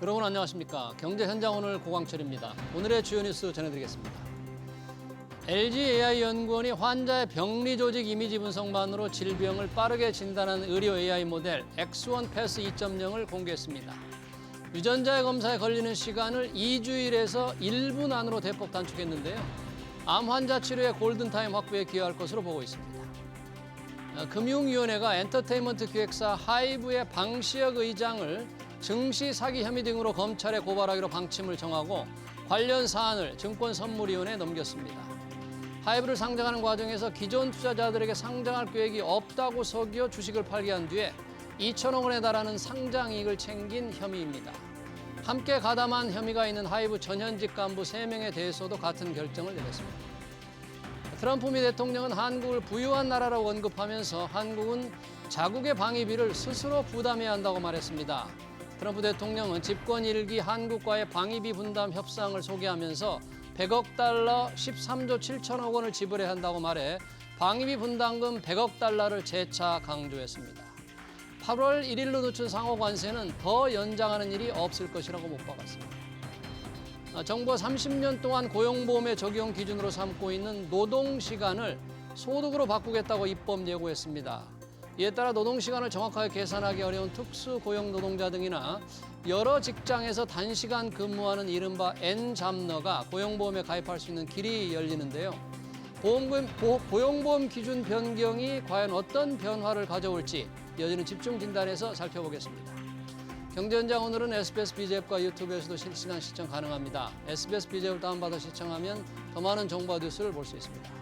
여러분 안녕하십니까. 경제현장 오늘 고광철입니다. 오늘의 주요 뉴스 전해드리겠습니다. LGAI연구원이 환자의 병리 조직 이미지 분석만으로 질병을 빠르게 진단하는 의료 AI 모델 X1 패스 2.0을 공개했습니다. 유전자의 검사에 걸리는 시간을 2주일에서 1분 안으로 대폭 단축했는데요. 암 환자 치료의 골든타임 확보에 기여할 것으로 보고 있습니다. 금융위원회가 엔터테인먼트 기획사 하이브의 방시혁 의장을 증시 사기 혐의 등으로 검찰에 고발하기로 방침을 정하고 관련 사안을 증권선물위원회에 넘겼습니다. 하이브를 상장하는 과정에서 기존 투자자들에게 상장할 계획이 없다고 속여 주식을 팔게 한 뒤에 2천억 원에 달하는 상장이익을 챙긴 혐의입니다. 함께 가담한 혐의가 있는 하이브 전현직 간부 3명에 대해서도 같은 결정을 내렸습니다. 트럼프 미 대통령은 한국을 부유한 나라라고 언급하면서 한국은 자국의 방위비를 스스로 부담해야 한다고 말했습니다. 트럼프 대통령은 집권 1기 한국과의 방위비 분담 협상을 소개하면서 100억 달러 13조 7천억 원을 지불해야 한다고 말해 방위비 분담금 100억 달러를 재차 강조했습니다. 8월 1일로 늦춘 상호 관세는 더 연장하는 일이 없을 것이라고 못 박았습니다. 정부가 30년 동안 고용보험의 적용 기준으로 삼고 있는 노동시간을 소득으로 바꾸겠다고 입법 예고했습니다. 이에 따라 노동시간을 정확하게 계산하기 어려운 특수고용 노동자 등이나 여러 직장에서 단시간 근무하는 이른바 N잡러가 고용보험에 가입할 수 있는 길이 열리는데요. 고용보험 기준 변경이 과연 어떤 변화를 가져올지 이어지는 집중 진단에서 살펴보겠습니다. 경제현장 오늘은 SBS BJ앱과 유튜브에서도 실시간 시청 가능합니다. SBS BJ앱을 다운받아 시청하면 더 많은 정보와 뉴스를 볼 수 있습니다.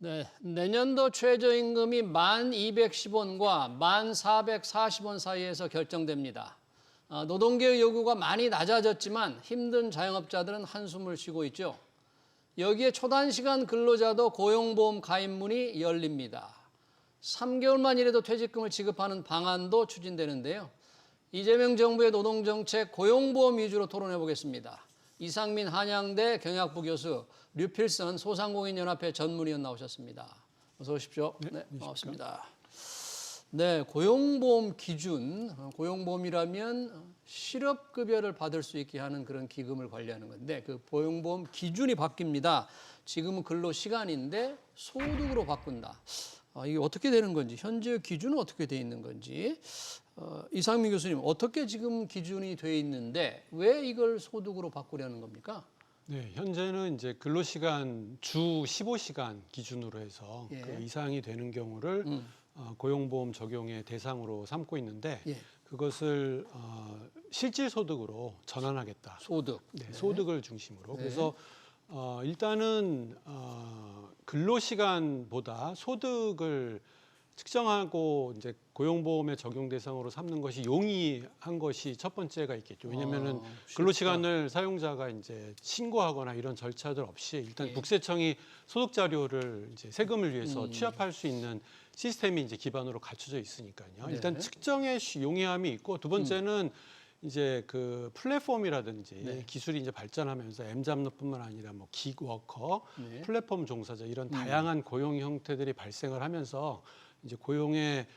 네, 내년도 최저임금이 1,210원과 1,440원 사이에서 결정됩니다. 노동계의 요구가 많이 낮아졌지만 힘든 자영업자들은 한숨을 쉬고 있죠. 여기에 초단시간 근로자도 고용보험 가입문이 열립니다. 3개월만 일해도 퇴직금을 지급하는 방안도 추진되는데요. 이재명 정부의 노동정책 고용보험 위주로 토론해 보겠습니다. 이상민 한양대 경영학부 교수, 류필선 소상공인연합회 전문위원 나오셨습니다. 어서 오십시오. 네, 반갑습니다. 네, 고용보험 기준, 고용보험이라면 실업급여를 받을 수 있게 하는 그런 기금을 관리하는 건데 그 고용보험 기준이 바뀝니다. 지금은 근로시간인데 소득으로 바꾼다. 이게 어떻게 되는 건지, 현재 기준은 어떻게 돼 있는 건지, 이상민 교수님 어떻게 지금 기준이 돼 있는데 왜 이걸 소득으로 바꾸려는 겁니까? 네, 현재는 이제 근로시간 주 15시간 기준으로 해서 예. 그 이상이 되는 경우를 고용보험 적용의 대상으로 삼고 있는데 예. 그것을 실질소득으로 전환하겠다. 소득. 네, 네. 소득을 중심으로. 네. 그래서 일단은 근로시간보다 소득을 측정하고 이제 고용보험의 적용 대상으로 삼는 것이 용이한 것이 첫 번째가 있겠죠. 왜냐하면은 근로시간을 사용자가 이제 신고하거나 이런 절차들 없이 일단 예. 국세청이 소득 자료를 이제 세금을 위해서 취합할 수 있는 시스템이 이제 기반으로 갖춰져 있으니까요. 네. 일단 측정에 용이함이 있고 두 번째는 이제 그 플랫폼이라든지 네. 기술이 이제 발전하면서 M잡러뿐만 아니라 뭐 기워커, 네. 플랫폼 종사자 이런 다양한 고용 형태들이 발생을 하면서 이제 고용의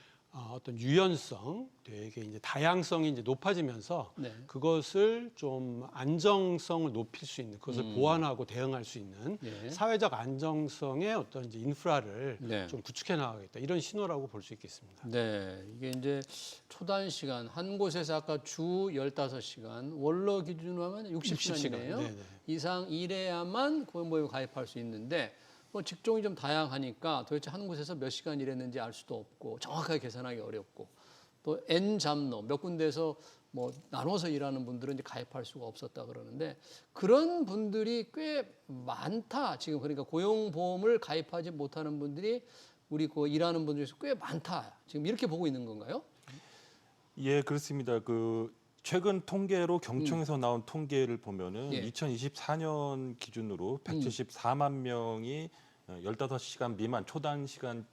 어떤 유연성, 되게 이제 다양성이 이제 높아지면서 네. 그것을 좀 안정성을 높일 수 있는, 그것을 보완하고 대응할 수 있는 네. 사회적 안정성의 어떤 이제 인프라를 네. 좀 구축해 나가겠다 이런 신호라고 볼 수 있겠습니다. 네, 이게 이제 초단 시간 한 곳에서 아까 주 15시간 원로 기준으로 하면 60시간이네요. 60시간. 네네. 이상 일해야만 고용보험에 가입할 수 있는데 뭐 직종이 좀 다양하니까 도대체 한 곳에서 몇 시간 일했는지 알 수도 없고 정확하게 계산하기 어렵고 또 N잡러 몇 군데에서 뭐 나눠서 일하는 분들은 이제 가입할 수가 없었다 그러는데 그런 분들이 꽤 많다. 지금 그러니까 고용보험을 가입하지 못하는 분들이 우리 그 일하는 분들 중에서 꽤 많다. 지금 이렇게 보고 있는 건가요? 예, 그렇습니다. 최근 통계로 경총에서 나온 통계를 보면은 예. 2024년 기준으로 174만 명이 15시간 미만 초단 시간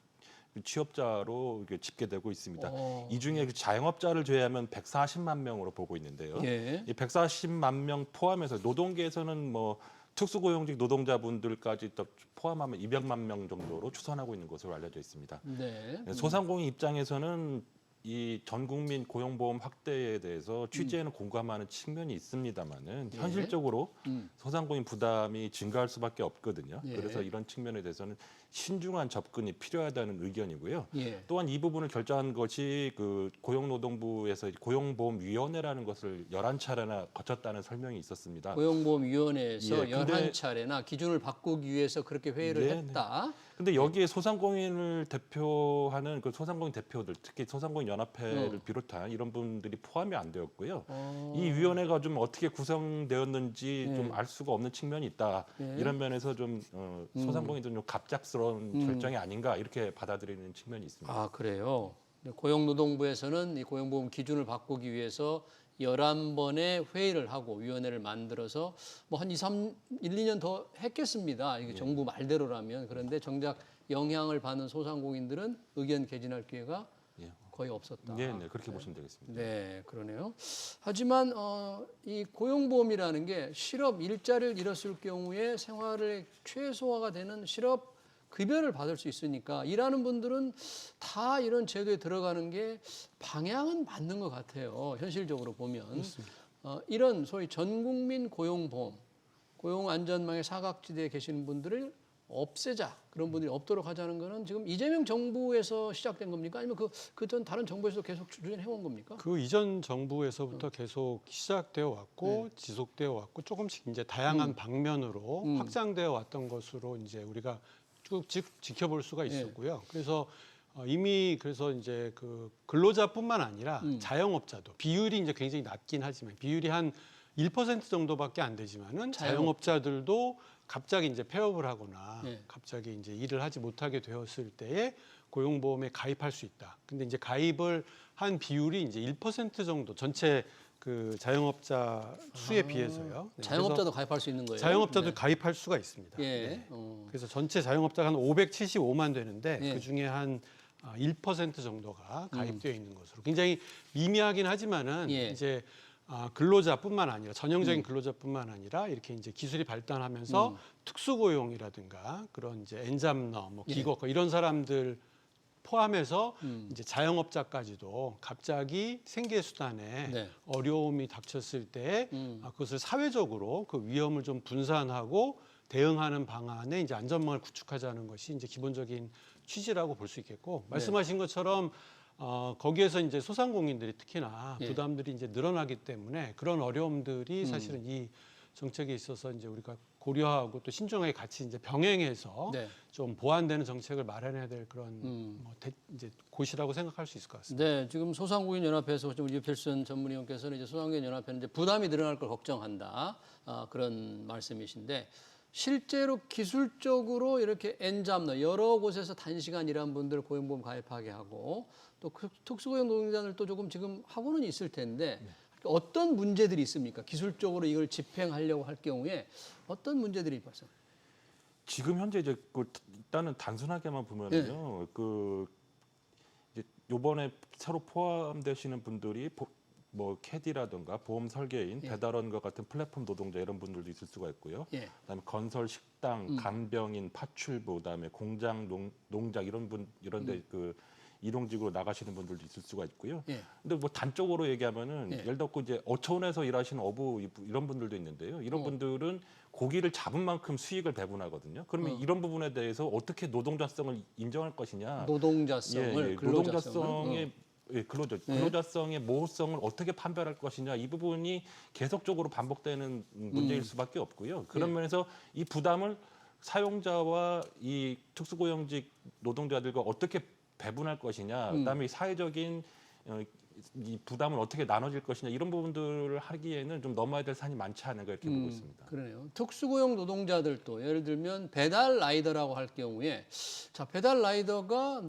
취업자로 이렇게 집계되고 있습니다. 어. 이 중에 그 자영업자를 제외하면 140만 명으로 보고 있는데요. 예. 이 140만 명 포함해서 노동계에서는 뭐 특수고용직 노동자분들까지 또 포함하면 200만 명 정도로 추산하고 있는 것으로 알려져 있습니다. 네. 소상공인 입장에서는 이 전국민 고용보험 확대에 대해서 취지에는 공감하는 측면이 있습니다만은 예. 현실적으로 음. 소상공인 부담이 증가할 수밖에 없거든요. 예. 그래서 이런 측면에 대해서는 신중한 접근이 필요하다는 의견이고요. 예. 또한 이 부분을 결정한 것이 그 고용노동부에서 고용보험위원회라는 것을 11차례나 거쳤다는 설명이 있었습니다. 고용보험위원회에서 예, 근데- 11차례나 기준을 바꾸기 위해서 그렇게 회의를 네, 했다. 근데 여기에 소상공인을 대표하는 그 소상공인 대표들, 특히 소상공인 연합회를 비롯한 이런 분들이 포함이 안 되었고요. 이 위원회가 좀 어떻게 구성되었는지 예. 좀 알 수가 없는 측면이 있다. 예. 이런 면에서 좀 소상공인들은 좀 갑작스러운 결정이 아닌가 이렇게 받아들이는 측면이 있습니다. 아, 그래요. 고용노동부에서는 이 고용보험 기준을 바꾸기 위해서 11번의 회의를 하고 위원회를 만들어서 뭐 한 1, 2년 더 했겠습니다. 이게 정부 말대로라면. 그런데 정작 영향을 받는 소상공인들은 의견 개진할 기회가 예. 거의 없었다. 네, 그렇게 보시면 되겠습니다. 네, 그러네요. 하지만 이 고용보험이라는 게 실업 일자리를 잃었을 경우에 생활의 최소화가 되는 실업 급여를 받을 수 있으니까 일하는 분들은 다 이런 제도에 들어가는 게 방향은 맞는 것 같아요. 현실적으로 보면 이런 소위 전국민 고용보험, 고용안전망의 사각지대에 계시는 분들을 없애자, 그런 분들이 없도록 하자는 거는 지금 이재명 정부에서 시작된 겁니까? 아니면 그 전 다른 정부에서도 계속 추진해 온 겁니까? 그 이전 정부에서부터 계속 시작되어 왔고 지속되어 왔고 조금씩 이제 다양한 방면으로 확장되어 왔던 것으로 이제 우리가 쭉 지켜볼 수가 있었고요. 그래서 이미 그래서 이제 그 근로자뿐만 아니라 자영업자도 비율이 이제 굉장히 낮긴 하지만 비율이 한 1% 정도밖에 안 되지만은 자영업자들도 갑자기 이제 폐업을 하거나 갑자기 이제 일을 하지 못하게 되었을 때에 고용보험에 가입할 수 있다. 근데 이제 가입을 한 비율이 이제 1% 정도 전체 그 자영업자 수에 비해서요. 네, 자영업자도 가입할 수 있는 거예요? 자영업자도 가입할 수가 있습니다. 예. 네. 그래서 전체 자영업자가 한 575만 되는데 예. 그 중에 한 1% 정도가 가입되어 있는 것으로 굉장히 미미하긴 하지만은 예. 이제 근로자뿐만 아니라 전형적인 근로자뿐만 아니라 이렇게 이제 기술이 발달하면서 특수고용이라든가 그런 이제 엔잡러, 뭐 기거커 이런 사람들 포함해서 이제 자영업자까지도 갑자기 생계 수단에 네. 어려움이 닥쳤을 때 그것을 사회적으로 그 위험을 좀 분산하고 대응하는 방안에 이제 안전망을 구축하자는 것이 이제 기본적인 취지라고 볼 수 있겠고 말씀하신 것처럼 거기에서 이제 소상공인들이 특히나 부담들이 이제 늘어나기 때문에 그런 어려움들이 사실은 이 정책에 있어서 이제 우리가 고려하고 또 신중하게 같이 이제 병행해서 네. 좀 보완되는 정책을 마련해야 될 그런 이제 곳이라고 생각할 수 있을 것 같습니다. 네, 지금 소상공인 연합회에서 지금 유필선 전문위원께서는 이제 소상공인 연합회는 이제 부담이 늘어날 걸 걱정한다 그런 말씀이신데 실제로 기술적으로 이렇게 엔잡러 여러 곳에서 단시간 일한 분들 고용보험 가입하게 하고 또 특수고용 노동자들도 조금 지금 하고는 있을 텐데 어떤 문제들이 있습니까? 기술적으로 이걸 집행하려고 할 경우에 어떤 문제들이 발생? 지금 현재 이제 일단은 단순하게만 보면은요, 그 이제 요번에 새로 포함되시는 분들이 뭐 캐디라든가 보험 설계인, 배달원과 같은 플랫폼 노동자 이런 분들도 있을 수가 있고요. 그다음에 건설, 식당, 간병인, 파출부, 그다음에 공장, 농장 이런데 그 일용직으로 나가시는 분들도 있을 수가 있고요. 근데 뭐 단적으로 얘기하면은 예를 들어 이제 어촌에서 일하시는 어부 이런 분들도 있는데요. 이런 분들은 고기를 잡은 만큼 수익을 배분하거든요. 그러면 이런 부분에 대해서 어떻게 노동자성을 인정할 것이냐? 노동자성을, 근로자성을. 근로자성의 모호성을 어떻게 판별할 것이냐 이 부분이 계속적으로 반복되는 문제일 수밖에 없고요. 그런 면에서 이 부담을 사용자와 이 특수고용직 노동자들과 어떻게 배분할 것이냐, 그다음에 사회적인 이 부담을 어떻게 나눠질 것이냐 이런 부분들을 하기에는 좀 넘어야 될 산이 많지 않은가 이렇게 보고 있습니다. 그러네요. 특수고용 노동자들도 예를 들면 배달 라이더라고 할 경우에 자 배달 라이더가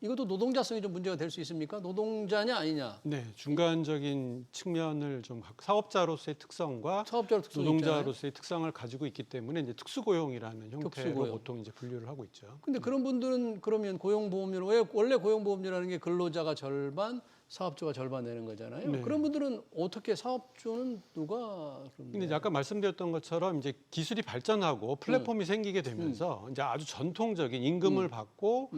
이것도 노동자성이 좀 문제가 될 수 있습니까? 노동자냐 아니냐? 네, 중간적인 측면을 좀 사업자로서의 특성과 사업자로 특성이 있잖아요. 노동자로서의 특성을 가지고 있기 때문에 이제 특수고용이라는 형태로 특수고용. 보통 이제 분류를 하고 있죠. 근데 그런 분들은 그러면 고용보험료, 왜 원래 고용보험료라는 게 근로자가 절반, 사업주가 절반 내는 거잖아요. 네. 그런 분들은 어떻게 사업주는 누가 그럼 근데 이제 아까 말씀드렸던 것처럼 이제 기술이 발전하고 플랫폼이 생기게 되면서 이제 아주 전통적인 임금을 받고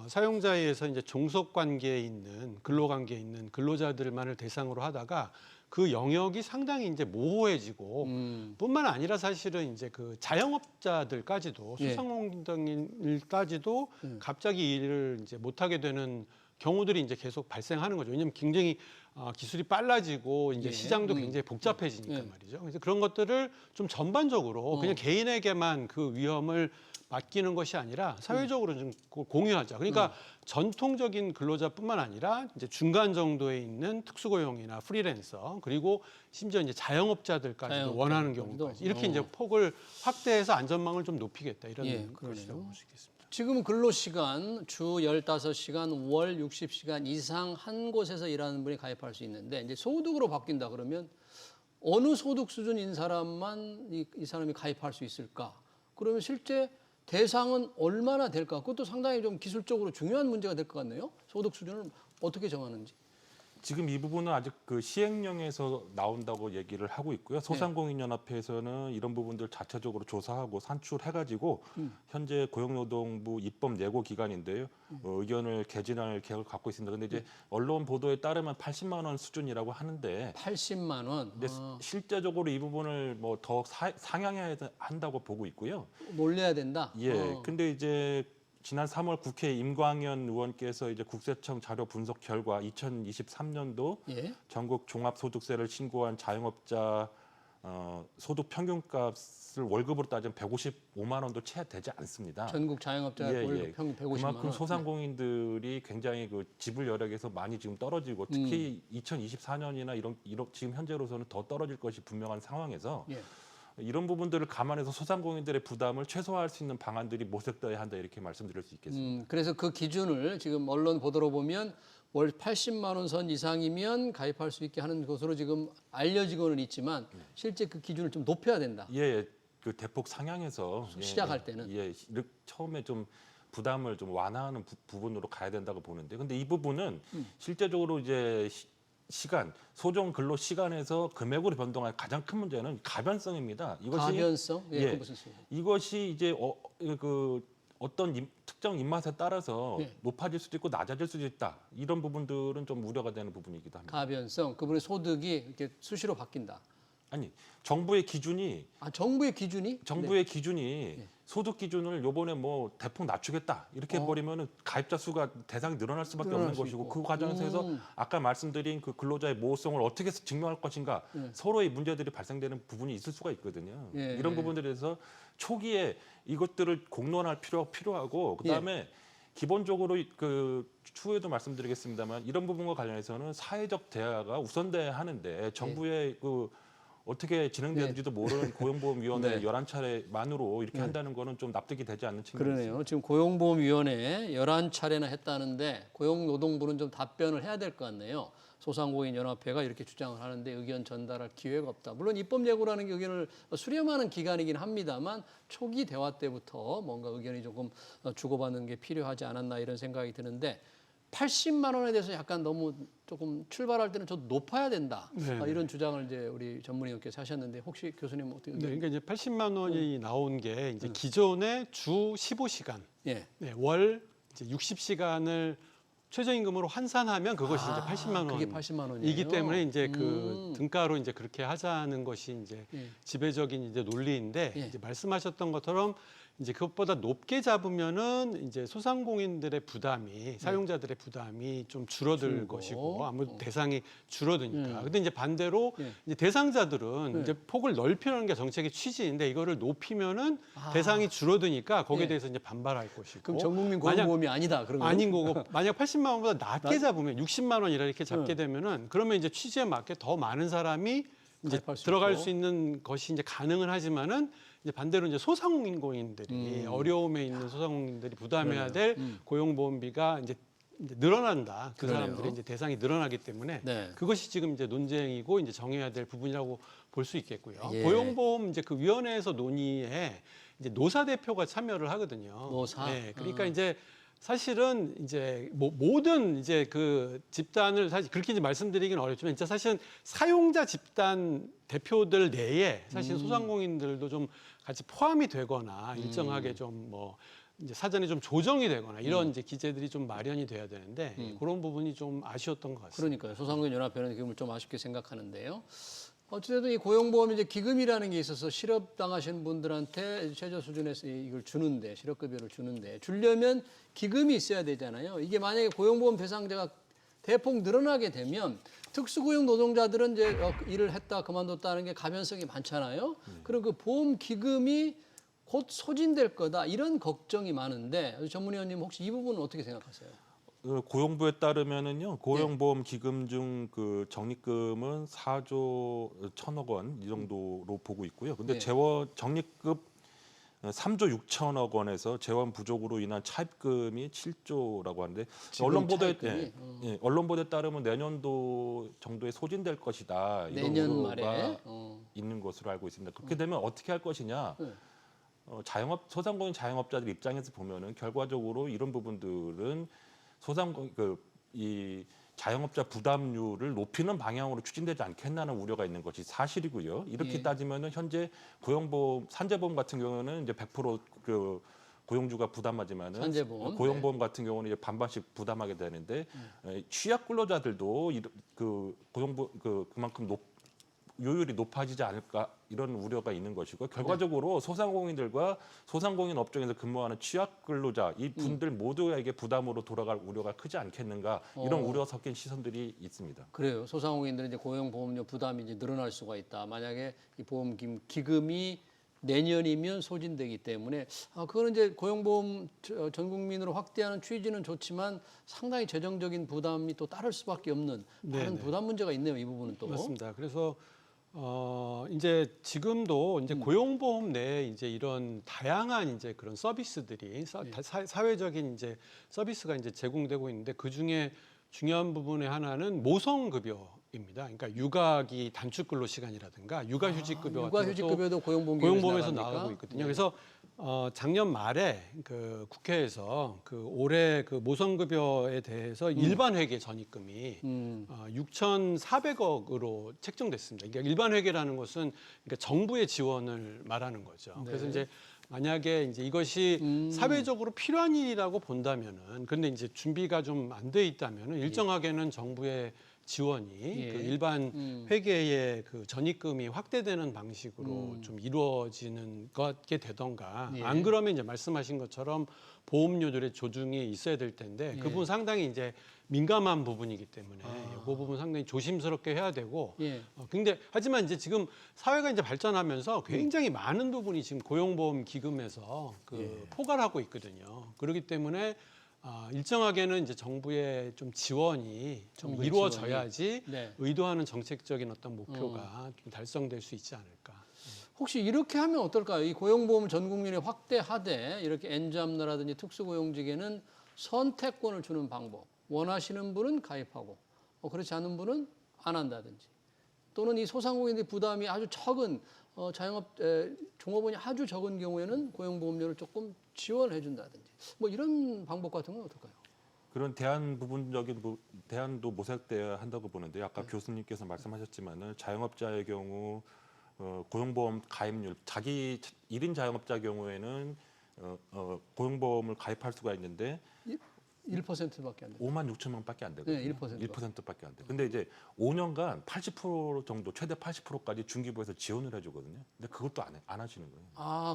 사용자에 의해서 이제 종속 관계에 있는 근로 관계에 있는 근로자들만을 대상으로 하다가 그 영역이 상당히 이제 모호해지고 뿐만 아니라 사실은 이제 그 자영업자들까지도 예. 소상공인들까지도 갑자기 일을 이제 못하게 되는 경우들이 이제 계속 발생하는 거죠. 왜냐하면 굉장히 기술이 빨라지고 이제 예. 시장도 굉장히 복잡해지니까 예. 말이죠. 그래서 그런 것들을 좀 전반적으로 그냥 개인에게만 그 위험을 맡기는 것이 아니라 사회적으로 좀 공유하자. 그러니까 전통적인 근로자뿐만 아니라 이제 중간 정도에 있는 특수고용이나 프리랜서 그리고 심지어 이제 자영업자들까지도 원하는 경우까지 이렇게 이제 폭을 확대해서 안전망을 좀 높이겠다 이런 예, 것이라고 볼 수 있겠습니다. 지금 근로시간 주 15시간, 월 60시간 이상 한 곳에서 일하는 분이 가입할 수 있는데 이제 소득으로 바뀐다 그러면 어느 소득 수준인 사람만 이 사람이 가입할 수 있을까? 그러면 실제 대상은 얼마나 될까? 그것도 상당히 좀 기술적으로 중요한 문제가 될 것 같네요. 소득 수준을 어떻게 정하는지. 지금 이 부분은 아직 그 시행령에서 나온다고 얘기를 하고 있고요. 소상공인연합회에서는 이런 부분들 자체적으로 조사하고 산출해가지고 현재 고용노동부 입법 예고 기관인데요. 의견을 개진할 계획을 갖고 있습니다. 근데 이제 언론 보도에 따르면 80만 원 수준이라고 하는데 80만 원. 근데 실제적으로 이 부분을 뭐 더 상향해야 한다고 보고 있고요. 놀려야 된다. 예. 근데 이제 지난 3월 국회 임광현 의원께서 이제 국세청 자료 분석 결과 2023년도 예. 전국 종합소득세를 신고한 자영업자 소득 평균값을 월급으로 따지면 155만 원도 채 되지 않습니다. 전국 자영업자 월급 평균 150만 원. 그만큼 소상공인들이 굉장히 그 지불 여력에서 많이 지금 떨어지고 특히 2024년이나 이런 지금 현재로서는 더 떨어질 것이 분명한 상황에서 예. 이런 부분들을 감안해서 소상공인들의 부담을 최소화할 수 있는 방안들이 모색돼야 한다 이렇게 말씀드릴 수 있겠습니다. 그래서 그 기준을 지금 언론 보도로 보면 월 80만 원 선 이상이면 가입할 수 있게 하는 것으로 지금 알려지고는 있지만 실제 그 기준을 좀 높여야 된다. 예, 그 대폭 상향해서 시작할 때는. 처음에 좀 부담을 좀 완화하는 부분으로 가야 된다고 보는데, 근데 이 부분은 실제적으로 이제 시간, 소정 근로 시간에서 금액으로 변동할 가장 큰 문제는 가변성입니다. 이것이 가변성? 예, 예, 그 무슨 소리예요? 이것이 이제 어떤 특정 입맛에 따라서 예. 높아질 수도 있고 낮아질 수도 있다. 이런 부분들은 좀 우려가 되는 부분이기도 합니다. 가변성, 그분의 소득이 이렇게 수시로 바뀐다. 아니, 정부의 기준이 정부의 기준이? 네. 소득 기준을 요번에 뭐 대폭 낮추겠다 이렇게 해버리면 가입자 수가 대상이 늘어날 수밖에 없는 것이고 그 과정에서 해서 아까 말씀드린 그 근로자의 모호성을 어떻게 증명할 것인가 서로의 문제들이 발생되는 부분이 있을 수가 있거든요. 예. 이런 부분들에 대해서 초기에 이것들을 공론할 필요하고 그다음에 기본적으로 그 추후에도 말씀드리겠습니다만 이런 부분과 관련해서는 사회적 대화가 우선돼야 하는데 정부의 그 어떻게 진행되는지도 모르는 고용보험위원회 11차례만으로 이렇게 한다는 거는 좀 납득이 되지 않는 측면이 있습니다. 그러네요. 지금 고용보험위원회 11차례나 했다는데 고용노동부는 좀 답변을 해야 될 것 같네요. 소상공인연합회가 이렇게 주장을 하는데 의견 전달할 기회가 없다. 물론 입법 예고라는 게 의견을 수렴하는 기간이긴 합니다만 초기 대화 때부터 뭔가 의견이 조금 주고받는 게 필요하지 않았나 이런 생각이 드는데 80만 원에 대해서 약간 너무 조금 출발할 때는 좀 높아야 된다. 이런 주장을 이제 우리 전문의님께서 하셨는데 혹시 교수님 어떻게? 네, 그러니까 이제 80만 원이 나온 게 이제 기존의 주 15시간, 예. 월 이제 60시간을 최저임금으로 환산하면 그것이 이제 80만 그게 80만 원이에요. 원이기 때문에 이제 그 등가로 이제 그렇게 하자는 것이 이제 지배적인 이제 논리인데 이제 말씀하셨던 것처럼 이제 그것보다 높게 잡으면은 이제 소상공인들의 부담이 사용자들의 부담이 좀 줄어들 것이고 아무래도 대상이 줄어드니까. 근데 이제 반대로 이제 대상자들은 이제 폭을 넓히는 게 정책의 취지인데 이거를 높이면은 대상이 줄어드니까 거기에 대해서 이제 반발할 것이고. 그럼 전국민 고용보험이 아니다. 그런 아닌 거고 만약 80만 원보다 낮게 잡으면 60만 원이라 이렇게 잡게 되면은 그러면 이제 취지에 맞게 더 많은 사람이 이제 들어갈 수 있는 것이 이제 가능은 하지만은 이제 반대로 이제 소상공인들이 어려움에 있는 소상공인들이 부담해야 될 고용보험비가 이제 늘어난다. 그 그러네요. 사람들의 이제 대상이 늘어나기 때문에 네. 그것이 지금 이제 논쟁이고 이제 정해야 될 부분이라고 볼 수 있겠고요. 예. 고용보험 이제 그 위원회에서 논의에 이제 노사 대표가 참여를 하거든요. 노사? 네. 그러니까 이제 사실은 이제 모든 이제 그 집단을 사실 그렇게 이제 말씀드리기는 어렵지만 진짜 사실은 사용자 집단 대표들 내에 사실 소상공인들도 좀 같이 포함이 되거나 일정하게 좀 뭐 이제 사전에 좀 조정이 되거나 이런 이제 기재들이 좀 마련이 돼야 되는데 그런 부분이 좀 아쉬웠던 것 같습니다. 그러니까요. 소상공인 연합회는 그걸 좀 아쉽게 생각하는데요. 어쨌든 이 고용보험 이제 기금이라는 게 있어서 실업 당하시는 분들한테 최저 수준에서 이걸 주는데 실업급여를 주는데 주려면 기금이 있어야 되잖아요. 이게 만약에 고용보험 대상자가 대폭 늘어나게 되면 특수고용 노동자들은 이제 일을 했다 그만뒀다는 게 가변성이 많잖아요. 그럼 그 보험 기금이 곧 소진될 거다 이런 걱정이 많은데 전문위원님 혹시 이 부분은 어떻게 생각하세요? 고용부에 따르면은요 고용보험 기금 중 그 적립금은 4조 1천억 원 이 정도로 보고 있고요. 근데 네. 재원 적립금 3조 6천억 원에서 재원 부족으로 인한 차입금이 7조라고 하는데 언론 보도에 언론 보도에 따르면 내년도 정도에 소진될 것이다 이런 내년 우려가 말에 있는 것으로 알고 있습니다. 그렇게 되면 어떻게 할 것이냐? 네. 소상공인 자영업자들 입장에서 보면은 결과적으로 이런 부분들은 소상공인 이 자영업자 부담률을 높이는 방향으로 추진되지 않겠나는 우려가 있는 것이 사실이고요. 이렇게 예. 따지면은 현재 고용보험, 산재보험 같은 경우는 이제 100% 고용주가 부담하지만은 산재보험, 고용보험 같은 경우는 이제 반반씩 부담하게 되는데 취약 근로자들도 그만큼 요율이 높아지지 않을까 이런 우려가 있는 것이고 결과적으로 소상공인들과 소상공인 업종에서 근무하는 취약 근로자 이 분들 모두에게 부담으로 돌아갈 우려가 크지 않겠는가 이런 우려 섞인 시선들이 있습니다. 그래요. 소상공인들은 이제 고용보험료 부담이 이제 늘어날 수가 있다. 만약에 이 보험 기금이 내년이면 소진되기 때문에 그거는 이제 고용보험 전 국민으로 확대하는 취지는 좋지만 상당히 재정적인 부담이 또 따를 수밖에 없는 다른 네네. 부담 문제가 있네요. 이 부분은 또. 맞습니다. 그래서 이제 지금도 이제 고용보험 내에 이제 이런 다양한 이제 그런 서비스들이 사회적인 이제 서비스가 이제 제공되고 있는데 그 중에 중요한 부분의 하나는 모성급여입니다. 그러니까 육아기 단축 근로 시간이라든가 육아휴직급여 같은 것도 육아휴직급여도 고용보험에서 나가고 있거든요. 네. 그래서 작년 말에 그 국회에서 그 올해 그 모성급여에 대해서 일반 회계 전입금이 6,400억으로 책정됐습니다. 그러니까 일반 회계라는 것은 그러니까 정부의 지원을 말하는 거죠. 네. 그래서 이제 만약에 이제 이것이 사회적으로 필요한 일이라고 본다면은, 근데 이제 준비가 좀 안 돼 있다면은 일정하게는 정부의 지원이 예. 그 일반 회계의 그 전입금이 확대되는 방식으로 좀 이루어지는 것게 되던가 예. 안 그러면 이제 말씀하신 것처럼 보험료들의 조정이 있어야 될 텐데 예. 그 부분 상당히 이제 민감한 부분이기 때문에 그 부분 상당히 조심스럽게 해야 되고 예. 근데 하지만 이제 지금 사회가 이제 발전하면서 굉장히 많은 부분이 지금 고용보험 기금에서 그 포괄하고 있거든요. 그렇기 때문에 일정하게는 이제 정부의 좀 지원이 좀 정부의 이루어져야지 네. 의도하는 정책적인 어떤 목표가 좀 달성될 수 있지 않을까. 혹시 이렇게 하면 어떨까요? 이 고용보험 전 국민에 확대하되 이렇게 엔잡러라든지 특수고용직에는 선택권을 주는 방법. 원하시는 분은 가입하고 그렇지 않은 분은 안 한다든지 또는 이 소상공인의 부담이 아주 적은 종업원이 아주 적은 경우에는 고용보험료를 조금 지원해 준다든지 뭐 이런 방법 같은 건 어떨까요? 그런 대안도 모색돼야 한다고 보는데 아까 교수님께서 말씀하셨지만은 자영업자의 경우 고용보험 가입률 자기 1인 자영업자 경우에는 고용보험을 가입할 수가 있는데 1%밖에 안 돼요. 5만 6천 명밖에 안 되거든요. 네, 1%. 1%밖에 안 돼. 근데 이제 5년간 80% 정도 최대 80%까지 중기부에서 지원을 해주거든요. 근데 그것도 안 하시는 거예요.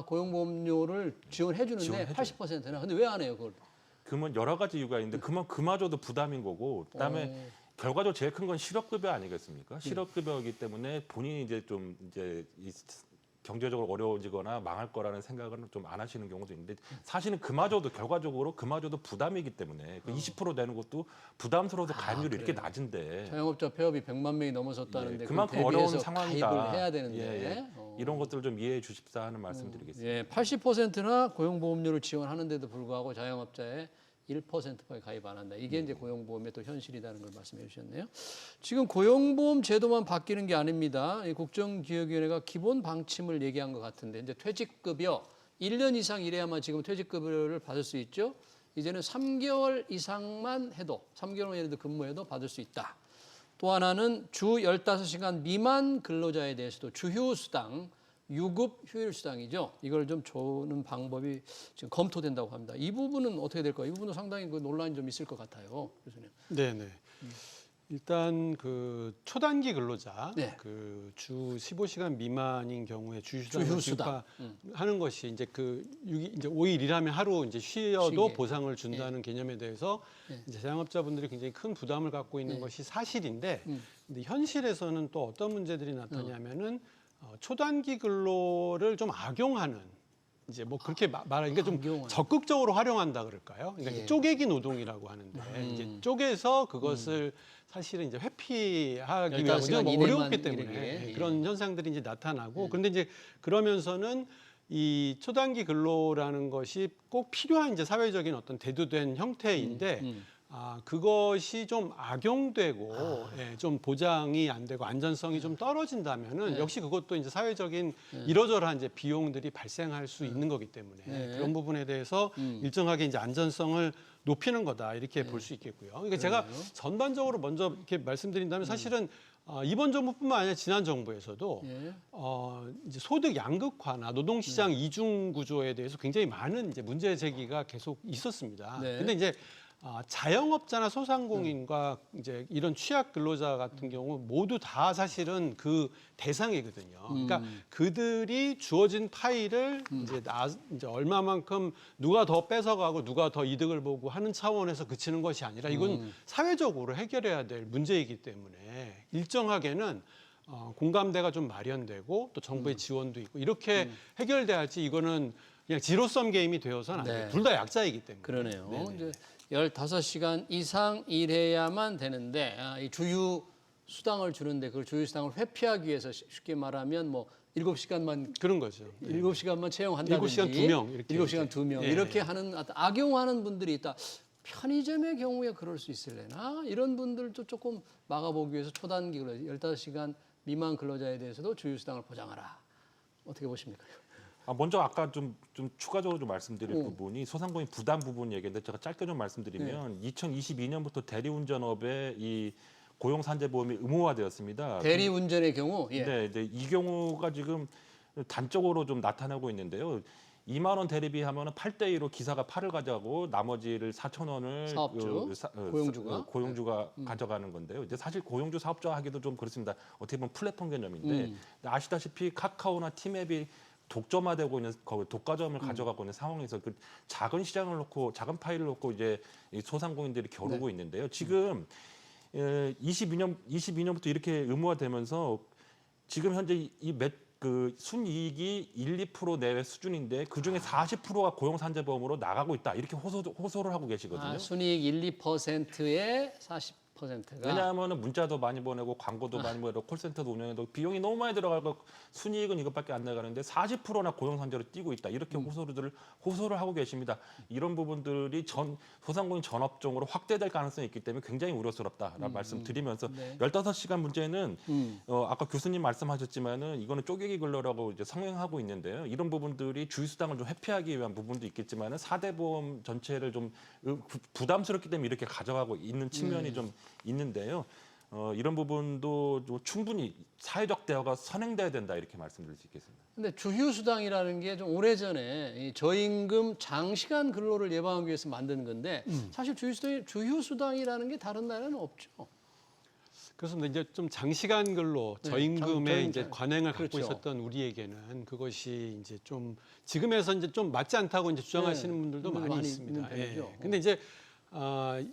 고용보험료를 지원해 주는데 지원해줘요. 80%나. 근데 왜 안 해요, 그걸? 그러면 여러 가지 이유가 있는데 그마저도 부담인 거고 그다음에 결과적으로 제일 큰 건 실업급여 아니겠습니까? 실업급여이기 때문에 본인이 이제 좀 이제 경제적으로 어려워지거나 망할 거라는 생각은 좀 안 하시는 경우도 있는데 사실은 그마저도 결과적으로 그마저도 부담이기 때문에 그 20% 되는 것도 부담스러워서 가입률이 이렇게 그래요. 낮은데 자영업자 폐업이 100만 명이 넘어섰다는데 그만큼 그걸 어려운 대비해서 상황이다. 가입을 해야 되는데 이런 것들을 좀 이해해 주십사 하는 말씀드리겠습니다. 예, 80%나 고용보험료를 지원하는데도 불구하고 자영업자의 1%밖에 가입 안 한다. 이게 이제 고용보험의 또 현실이라는 걸 말씀해 주셨네요. 지금 고용보험 제도만 바뀌는 게 아닙니다. 이 국정기획위원회가 기본 방침을 얘기한 것 같은데 이제 퇴직급여 1년 이상 일해야만 지금 퇴직급여를 받을 수 있죠. 이제는 3개월 이상만 해도 3개월 예를 들어 근무해도 받을 수 있다. 또 하나는 주 15시간 미만 근로자에 대해서도 주휴수당, 유급 휴일수당이죠. 이걸 좀 주는 방법이 지금 검토된다고 합니다. 이 부분은 어떻게 될까요? 이 부분은 상당히 그 논란이 좀 있을 것 같아요, 교수님. 네네. 일단 그 초단기 근로자, 네. 그 주 15시간 미만인 경우에 주휴수당을 주휴수당. 지급하는 것이 이제 이제 5일 일하면 하루 이제 쉬어도 쉬게. 보상을 준다는 개념에 대해서 이제 자영업자분들이 굉장히 큰 부담을 갖고 있는 것이 사실인데, 근데 현실에서는 또 어떤 문제들이 나타나냐면은 초단기 근로를 좀 악용하는 이제 뭐 그렇게 말하니까 좀 악용하는. 적극적으로 활용한다 그럴까요? 그러니까 예. 쪼개기 노동이라고 하는데 이제 쪼개서 그것을 사실은 이제 회피하기 위한 15시간 뭐 이내만 어렵기 때문에 일하게. 예. 그런 현상들이 이제 나타나고 그런데 이제 그러면서는 이 초단기 근로라는 것이 꼭 필요한 이제 사회적인 어떤 대두된 형태인데 그것이 좀 악용되고 좀 보장이 안 되고 안전성이 좀 떨어진다면은 역시 그것도 이제 사회적인 이러저러한 이제 비용들이 발생할 수 있는 거기 때문에 그런 부분에 대해서 일정하게 이제 안전성을 높이는 거다 이렇게 볼 수 있겠고요. 그러니까 제가 전반적으로 먼저 이렇게 말씀드린다면 사실은 이번 정부뿐만 아니라 지난 정부에서도 이제 소득 양극화나 노동시장 이중 구조에 대해서 굉장히 많은 이제 문제 제기가 계속 있었습니다. 네. 근데 이제 자영업자나 소상공인과 이제 이런 취약 근로자 같은 경우 모두 다 사실은 그 대상이거든요. 그러니까 그들이 주어진 파이를 이제 얼마만큼 누가 더 뺏어가고 누가 더 이득을 보고 하는 차원에서 그치는 것이 아니라 이건 사회적으로 해결해야 될 문제이기 때문에 일정하게는 공감대가 좀 마련되고 또 정부의 지원도 있고 이렇게 해결돼야 할지 이거는 그냥 지로섬 게임이 되어서는 안 돼요. 네. 둘 다 약자이기 때문에. 그러네요. 네네. 이제 15시간 이상 일해야만 되는데 이 주휴 수당을 주는데 그걸 주휴 수당을 회피하기 위해서 쉽게 말하면 뭐 7시간만 그런 거죠. 7시간만 채용한다든지 7시간 2명 이렇게 7시간 2명 예. 이렇게 하는 악용하는 분들이 있다. 편의점의 경우에 그럴 수 있을래나? 이런 분들도 조금 막아보기 위해서 초단기 근로 15시간 미만 근로자에 대해서도 주휴 수당을 보장하라. 어떻게 보십니까? 먼저 아까 좀 추가적으로 좀 말씀드릴 부분이 소상공인 부담 부분 얘기인데 제가 짧게 좀 말씀드리면 2022년부터 대리운전업의 이 고용산재보험이 의무화되었습니다. 대리운전의 경우 네, 이 경우가 지금 단적으로 좀 나타나고 있는데요. 2만 원 대리비 하면은 8대 2로 기사가 8을 가져가고 나머지를 4천 원을 사업주, 고용주가 가져가는 건데요. 이제 사실 고용주 사업자 하기도 좀 그렇습니다. 어떻게 보면 플랫폼 개념인데 아시다시피 카카오나 티맵이 독점화되고 있는 독과점을 가져가고 있는 상황에서 그 작은 시장을 놓고 작은 파일을 놓고 이제 이 소상공인들이 겨루고 있는데요. 지금 22년부터 이렇게 의무화되면서 지금 현재 그 순이익이 1, 2% 내외 수준인데 그 중에 40%가 고용산재보험으로 나가고 있다 이렇게 호소를 하고 계시거든요. 순이익 1, 2%의 40%가 왜냐하면 문자도 많이 보내고 광고도 많이 보내고 콜센터도 운영해도 비용이 너무 많이 들어가고 순이익은 이것밖에 안 나가는데 40%나 고용산재로 뛰고 있다 이렇게 호소를 하고 계십니다. 이런 부분들이 소상공인 전업종으로 확대될 가능성이 있기 때문에 굉장히 우려스럽다라는 말씀드리면서 15시간 문제는 아까 교수님 말씀하셨지만은 이거는 쪼개기 근로라고 이제 성행하고 있는데요. 이런 부분들이 주휴수당을 좀 회피하기 위한 부분도 있겠지만은 4대 보험 전체를 좀 부담스럽기 때문에 이렇게 가져가고 있는 측면이 좀 있는데요. 이런 부분도 충분히 사회적 대화가 선행돼야 된다 이렇게 말씀드릴 수 있겠습니다. 근데 주휴수당이라는 게 좀 오래전에 이 저임금 장시간 근로를 예방하기 위해서 만든 건데 사실 주휴수당이라는 게 다른 나라는 없죠. 그렇습니다. 이제 좀 장시간 근로 저임금에 이제 관행을 갖고 그렇죠. 있었던 우리에게는 그것이 이제 좀 지금에서 이제 좀 맞지 않다고 이제 주장하시는 분들도 많이 있습니다. 근데 이제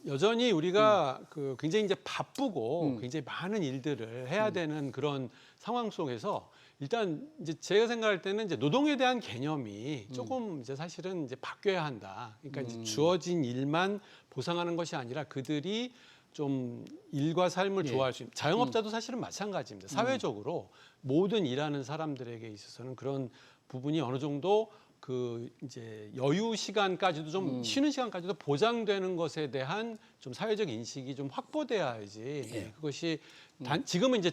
여전히 우리가 그 굉장히 이제 바쁘고 굉장히 많은 일들을 해야 되는 그런 상황 속에서 일단 이제 제가 생각할 때는 이제 노동에 대한 개념이 조금 이제 사실은 이제 바뀌어야 한다. 그러니까 이제 주어진 일만 보상하는 것이 아니라 그들이 좀 일과 삶을 좋아할 수 있는 자영업자도 사실은 마찬가지입니다. 사회적으로 모든 일하는 사람들에게 있어서는 그런 부분이 어느 정도 그 이제 여유 시간까지도 좀 쉬는 시간까지도 보장되는 것에 대한 좀 사회적 인식이 좀 확보돼야지 그것이 지금은 이제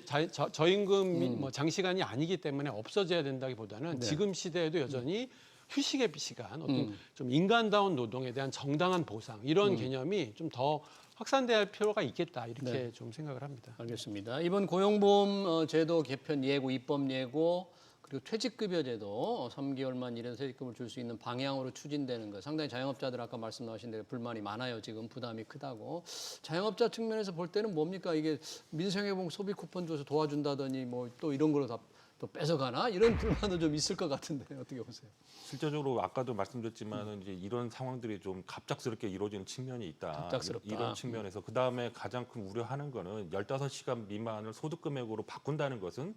저임금 뭐 장시간이 아니기 때문에 없어져야 된다기보다는 지금 시대에도 여전히 휴식의 시간, 어떤 좀 인간다운 노동에 대한 정당한 보상 이런 개념이 좀 더 확산돼야 할 필요가 있겠다 이렇게 좀 생각을 합니다. 알겠습니다. 이번 고용보험 제도 개편 예고, 입법 예고 그리고 퇴직급여 제도 3개월만 일해서 퇴직금을 줄 수 있는 방향으로 추진되는 거 상당히 자영업자들 아까 말씀 나오신 대로 불만이 많아요. 지금 부담이 크다고. 자영업자 측면에서 볼 때는 뭡니까? 이게 민생회복 소비 쿠폰 줘서 도와준다더니 뭐 또 이런 걸로 다 또 뺏어가나? 이런 불만도 좀 있을 것 같은데 어떻게 보세요? 실제적으로 아까도 말씀드렸지만은 이제 이런 상황들이 좀 갑작스럽게 이루어지는 측면이 있다. 갑작스럽다. 이런 측면에서 그 다음에 가장 큰 우려하는 거는 15시간 미만을 소득 금액으로 바꾼다는 것은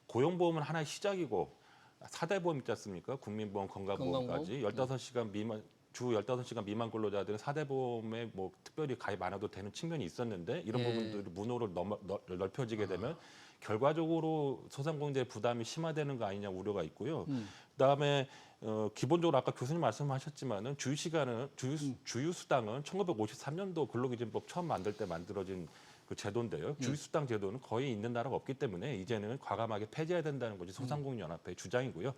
고용보험은 하나의 시작이고 4대 보험 있지 않습니까? 국민보험, 건강보험까지 15시간 미만 주 15시간 미만 근로자들은 4대 보험에 뭐 특별히 가입 안 해도 되는 측면이 있었는데 이런 부분들이 문호로 넓혀지게 되면 결과적으로 소상공인들의 부담이 심화되는 거 아니냐 우려가 있고요. 그다음에 기본적으로 아까 교수님 말씀하셨지만은 주휴수당은 1953년도 근로기준법 처음 만들 때 만들어진 그 제도인데요. 주휴수당 제도는 거의 있는 나라가 없기 때문에 이제는 과감하게 폐지해야 된다는 것이 소상공인연합회의 주장이고요.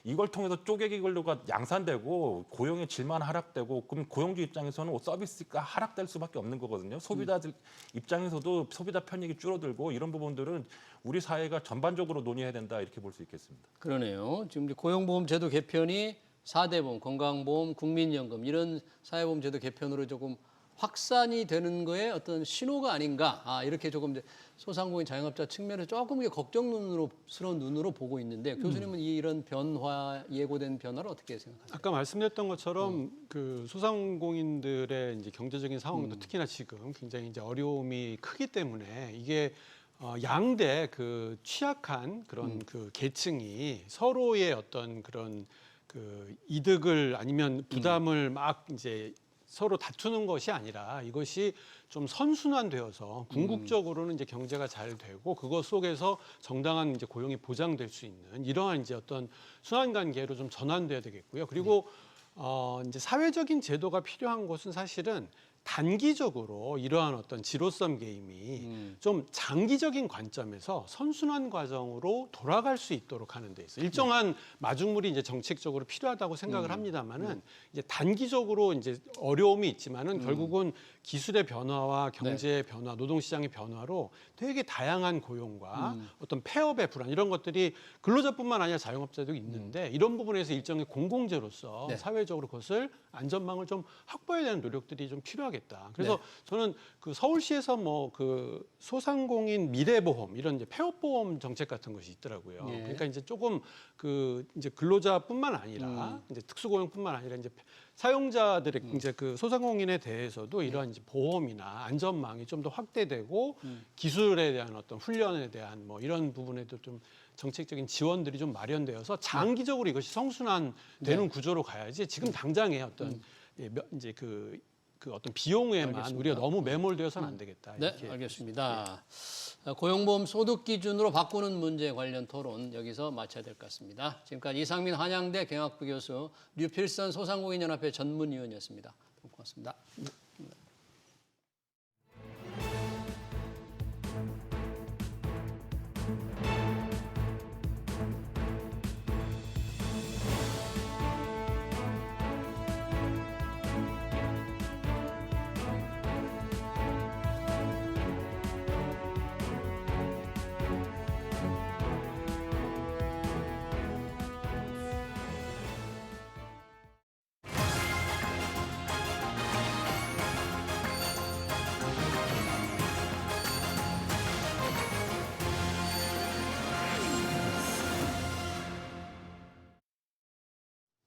이걸 통해서 쪼개기 근로가 양산되고 고용의 질만 하락되고 그럼 고용주 입장에서는 서비스가 하락될 수밖에 없는 거거든요. 소비자들 입장에서도 소비자 편익이 줄어들고 이런 부분들은 우리 사회가 전반적으로 논의해야 된다 이렇게 볼 수 있겠습니다. 그러네요. 지금 이제 고용보험 제도 개편이 4대 보험, 건강보험, 국민연금 이런 사회보험 제도 개편으로 조금 확산이 되는 거에 어떤 신호가 아닌가 이렇게 조금 이제 소상공인 자영업자 측면에서 조금 걱정스러운 눈으로 보고 있는데 교수님은 이런 변화 예고된 변화를 어떻게 생각하세요? 아까 말씀드렸던 것처럼 그 소상공인들의 이제 경제적인 상황도 특히나 지금 굉장히 이제 어려움이 크기 때문에 이게 양대 그 취약한 그런 그 계층이 서로의 어떤 그런 그 이득을 아니면 부담을 막 이제 서로 다투는 것이 아니라 이것이 좀 선순환되어서 궁극적으로는 이제 경제가 잘 되고 그것 속에서 정당한 이제 고용이 보장될 수 있는 이러한 이제 어떤 순환 관계로 좀 전환돼야 되겠고요. 그리고 이제 사회적인 제도가 필요한 것은 사실은 단기적으로 이러한 어떤 지로섬 게임이 좀 장기적인 관점에서 선순환 과정으로 돌아갈 수 있도록 하는 데 있어요. 일정한 마중물이 이제 정책적으로 필요하다고 생각을 합니다만은 이제 단기적으로 이제 어려움이 있지만은 결국은 기술의 변화와 경제의 변화, 노동시장의 변화로 되게 다양한 고용과 어떤 폐업의 불안 이런 것들이 근로자뿐만 아니라 자영업자도 있는데 이런 부분에서 일정의 공공재로서 사회적으로 그것을 안전망을 좀 확보해야 되는 노력들이 좀 필요하겠다. 그래서 저는 그 서울시에서 뭐 그 소상공인 미래보험 이런 이제 폐업보험 정책 같은 것이 있더라고요. 그러니까 이제 조금 그 이제 근로자뿐만 아니라 이제 특수고용뿐만 아니라 이제 사용자들의 이제 그 소상공인에 대해서도 이러한 이제 보험이나 안전망이 좀 더 확대되고 기술에 대한 어떤 훈련에 대한 뭐 이런 부분에도 좀 정책적인 지원들이 좀 마련되어서 장기적으로 이것이 성순환되는 구조로 가야지 지금 당장에 어떤 이제 그 어떤 비용에만 알겠습니다. 우리가 너무 매몰되어서는 안 되겠다. 네, 이렇게 알겠습니다. 고용보험 소득 기준으로 바꾸는 문제 관련 토론 여기서 마쳐야 될 것 같습니다. 지금까지 이상민 한양대 경학부 교수, 류필선 소상공인연합회 전문위원이었습니다. 고맙습니다.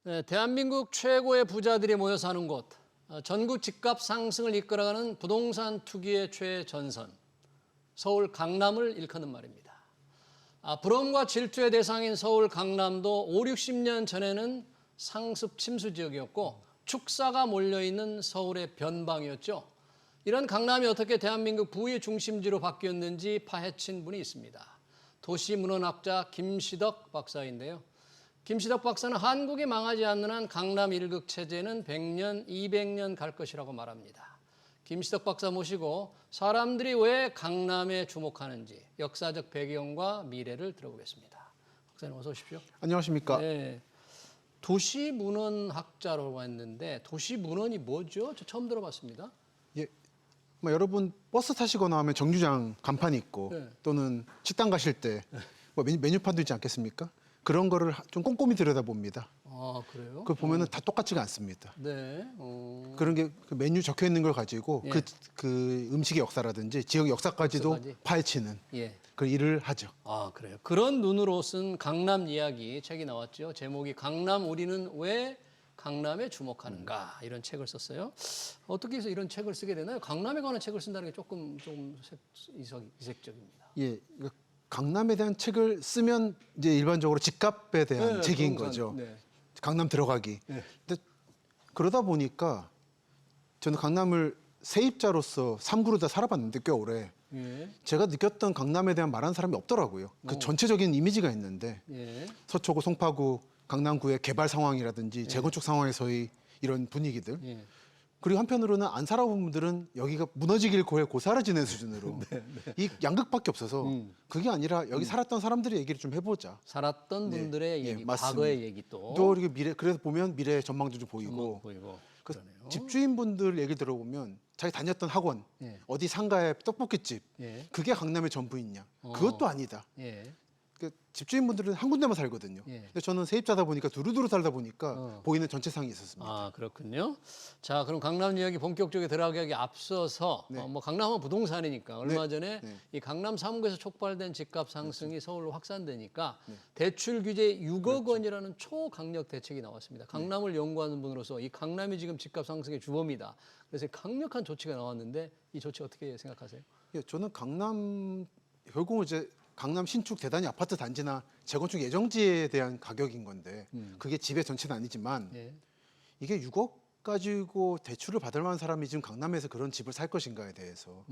네, 대한민국 최고의 부자들이 모여 사는 곳, 전국 집값 상승을 이끌어가는 부동산 투기의 최전선, 서울 강남을 일컫는 말입니다. 부러움과 질투의 대상인 서울 강남도 5, 60년 전에는 상습 침수 지역이었고 축사가 몰려있는 서울의 변방이었죠. 이런 강남이 어떻게 대한민국 부의 중심지로 바뀌었는지 파헤친 분이 있습니다. 도시문헌학자 김시덕 박사인데요. 김시덕 박사는 한국이 망하지 않는 한 강남 일극 체제는 100년, 200년 갈 것이라고 말합니다. 김시덕 박사 모시고 사람들이 왜 강남에 주목하는지 역사적 배경과 미래를 들어보겠습니다. 박사님 어서 오십시오. 안녕하십니까. 네, 도시문헌학자라고 했는데 도시문헌이 뭐죠? 저 처음 들어봤습니다. 예, 여러분 버스 타시거나 하면 정류장 간판이 있고 네. 또는 식당 가실 때 메뉴판도 있지 않겠습니까? 그런 거를 좀 꼼꼼히 들여다봅니다. 아, 그래요? 그걸 보면은 다 똑같지가 않습니다. 네. 그런 게 그 메뉴 적혀 있는 걸 가지고 예. 그 음식의 역사라든지 지역 역사까지도 역사까지? 파헤치는 예. 그 일을 하죠. 아, 그래요. 그런 눈으로 쓴 강남 이야기 책이 나왔죠. 제목이 강남 우리는 왜 강남에 주목하는가 이런 책을 썼어요. 어떻게 해서 이런 책을 쓰게 되나요? 강남에 관한 책을 쓴다는 게 조금 이색적입니다. 예, 그러니까 강남에 대한 책을 쓰면 이제 일반적으로 집값에 대한 네, 책인 부동산, 거죠. 네. 강남 들어가기. 네. 근데 그러다 보니까 저는 강남을 세입자로서 3구를 다 살아봤는데 꽤 오래. 예. 제가 느꼈던 강남에 대한 말하는 사람이 없더라고요. 그 전체적인 이미지가 있는데 예. 서초구, 송파구, 강남구의 개발 상황이라든지 재건축 상황에서의 이런 분위기들. 예. 그리고 한편으로는 안 살아본 분들은 여기가 무너지길 고해 고사라지는 수준으로 이 양극밖에 없어서 그게 아니라 여기 살았던 사람들의 얘기를 좀 해보자. 살았던 네. 분들의 예, 얘기, 맞습니다. 과거의 얘기 또 이렇게 미래 그래서 보면 미래 전망도 좀 보이고 보이고 그 그러네요. 집주인분들 얘기 들어보면 자기 다녔던 학원 예. 어디 상가의 떡볶이집 예. 그게 강남의 전부있냐 그것도 아니다. 예. 그 집주인분들은 한 군데만 살거든요. 예. 근데 저는 세입자다 보니까 두루두루 살다 보니까 보이는 전체상이 있었습니다. 아, 그렇군요. 자, 그럼 강남 이야기 본격적으로 들어가기 앞서서 네. 뭐 강남은 부동산이니까 얼마 전에 네. 이 강남 3구에서 촉발된 집값 상승이 서울로 확산되니까 대출 규제 6억 원이라는 초강력 대책이 나왔습니다. 강남을 연구하는 분으로서 이 강남이 지금 집값 상승의 주범이다. 그래서 강력한 조치가 나왔는데 이 조치 어떻게 생각하세요? 예, 저는 강남 결국은 이제 강남 신축 대단지 아파트 단지나 재건축 예정지에 대한 가격인 건데 그게 집의 전체는 아니지만 예. 이게 6억 가지고 대출을 받을 만한 사람이 지금 강남에서 그런 집을 살 것인가에 대해서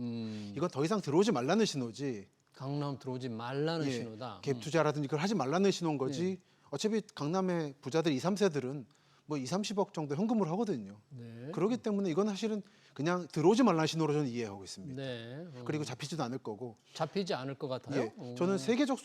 이건 더 이상 들어오지 말라는 신호지. 강남 들어오지 말라는 예, 신호다. 갭 투자라든지 그걸 하지 말라는 신호인 거지. 어차피 강남의 부자들 2, 3세들은 뭐 2, 30억 정도 현금으로 하거든요. 네. 그렇기 때문에 이건 사실은 그냥 들어오지 말라는 신호로 저는 이해하고 있습니다. 네. 그리고 잡히지도 않을 거고. 잡히지 않을 것 같아요. 예, 저는 세계적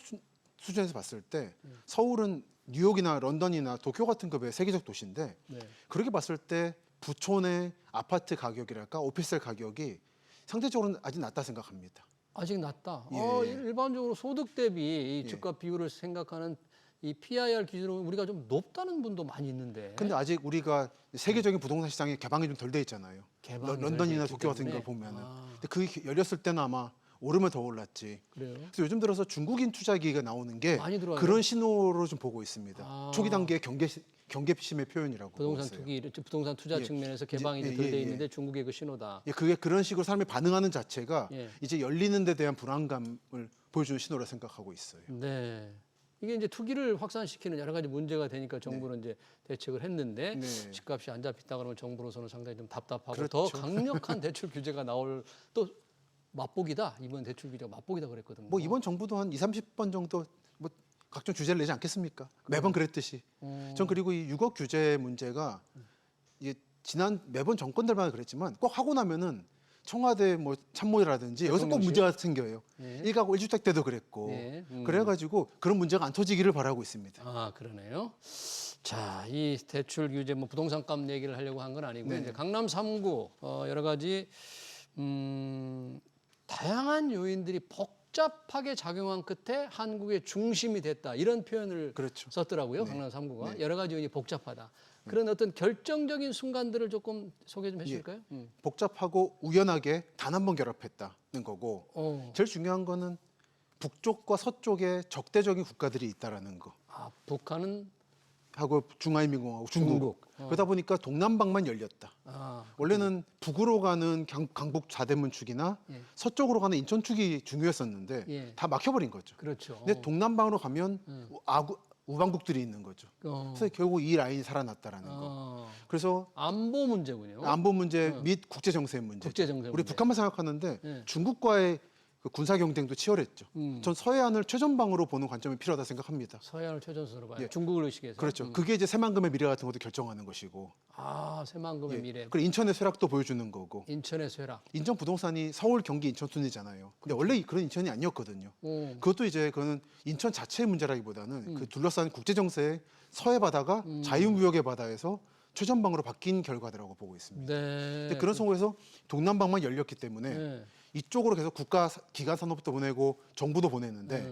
수준에서 봤을 때 서울은 뉴욕이나 런던이나 도쿄 같은 급의 세계적 도시인데 네. 그렇게 봤을 때 부촌의 아파트 가격이랄까 오피스텔 가격이 상대적으로는 아직 낮다 생각합니다. 아직 낮다. 예. 일반적으로 소득 대비 이 집값 비율을 생각하는 이 PIR 기준으로 우리가 좀 높다는 분도 많이 있는데. 근데 아직 우리가 세계적인 부동산 시장이 개방이 좀 덜 돼 있잖아요. 개방이 런던이나 덜돼 있기 도쿄 같은 때문에. 걸 보면은. 아. 근데 그게 열렸을 때는 아마 오르면 더 올랐지. 그래요? 그래서 요즘 들어서 중국인 투자기가 나오는 게 많이 들어와요? 그런 신호로 좀 보고 있습니다. 아. 초기 단계의 경계심의 표현이라고 보고 부동산 있어요. 투기, 부동산 투자 예. 측면에서 개방이 이제, 덜 돼 예. 있는데 중국의 그 신호다. 예, 그게 그런 식으로 사람이 반응하는 자체가 예. 이제 열리는 데 대한 불안감을 보여주는 신호라 생각하고 있어요. 네. 이게 이제 투기를 확산시키는 여러 가지 문제가 되니까 정부는 이제 대책을 했는데 네. 집값이 안 잡힌다 그러면 정부로서는 상당히 좀 답답하고 그렇죠. 더 강력한 대출 규제가 나올 또 맛보기다. 이번 대출 규제가 맛보기다 그랬거든요. 뭐 이번 정부도 한 2, 30번 정도 뭐 각종 규제를 내지 않겠습니까? 매번 그랬듯이. 전 그리고 이 6억 규제 문제가 이게 지난 매번 정권들마다 그랬지만 꼭 하고 나면은 청와대 뭐 참모라든지 여기서 꼭 대통령실? 문제가 생겨요. 예. 1가구 1주택 때도 그랬고. 예. 그래가지고 그런 문제가 안 터지기를 바라고 있습니다. 아, 그러네요. 자, 이 대출 규제 뭐 부동산값 얘기를 하려고 한 건 아니고요. 네. 이제 강남 3구 여러 가지 다양한 요인들이 복잡하게 작용한 끝에 한국의 중심이 됐다. 이런 표현을 그렇죠. 썼더라고요. 네. 강남 3구가. 네. 여러 가지 요인이 복잡하다. 그런 어떤 결정적인 순간들을 조금 소개 좀 해주실까요? 복잡하고 우연하게 단 한 번 결합했다는 거고 어. 제일 중요한 거는 북쪽과 서쪽에 적대적인 국가들이 있다라는 거. 아, 북한은 하고 중화인민공화국, 중국. 그러다 보니까 동남방만 열렸다. 아, 원래는 북으로 가는 강북 좌대문축이나 예. 서쪽으로 가는 인천축이 중요했었는데 예. 다 막혀버린 거죠. 그렇죠. 근데 동남방으로 가면 우방국들이 있는 거죠. 그래서 결국 이 라인이 살아났다라는 거. 그래서 안보 문제군요. 안보 문제 및 국제 정세 문제. 국제 정세 우리 문제. 북한만 생각하는데 예. 중국과의 그 군사 경쟁도 치열했죠. 음. 전 서해안을 최전방으로 보는 관점이 필요하다 생각합니다. 서해안을 최전선으로 봐요. 예. 중국을 의식해서. 그렇죠. 그게 이제 새만금의 미래 같은 것도 결정하는 것이고. 아, 새만금의 예. 미래. 그리고 인천의 쇠락도 보여주는 거고. 인천의 쇠락. 인천 부동산이 서울, 경기, 인천 순이잖아요. 근데 원래 그런 인천이 아니었거든요. 오. 그것도 이제 그거는 인천 자체의 문제라기보다는 그 둘러싼 국제 정세의 서해 바다가 자유무역의 바다에서 최전방으로 바뀐 결과라고 보고 있습니다. 네. 근데 그런 속에서 동남방만 열렸기 때문에 네. 이쪽으로 계속 국가 기관 산업도 보내고 정부도 보냈는데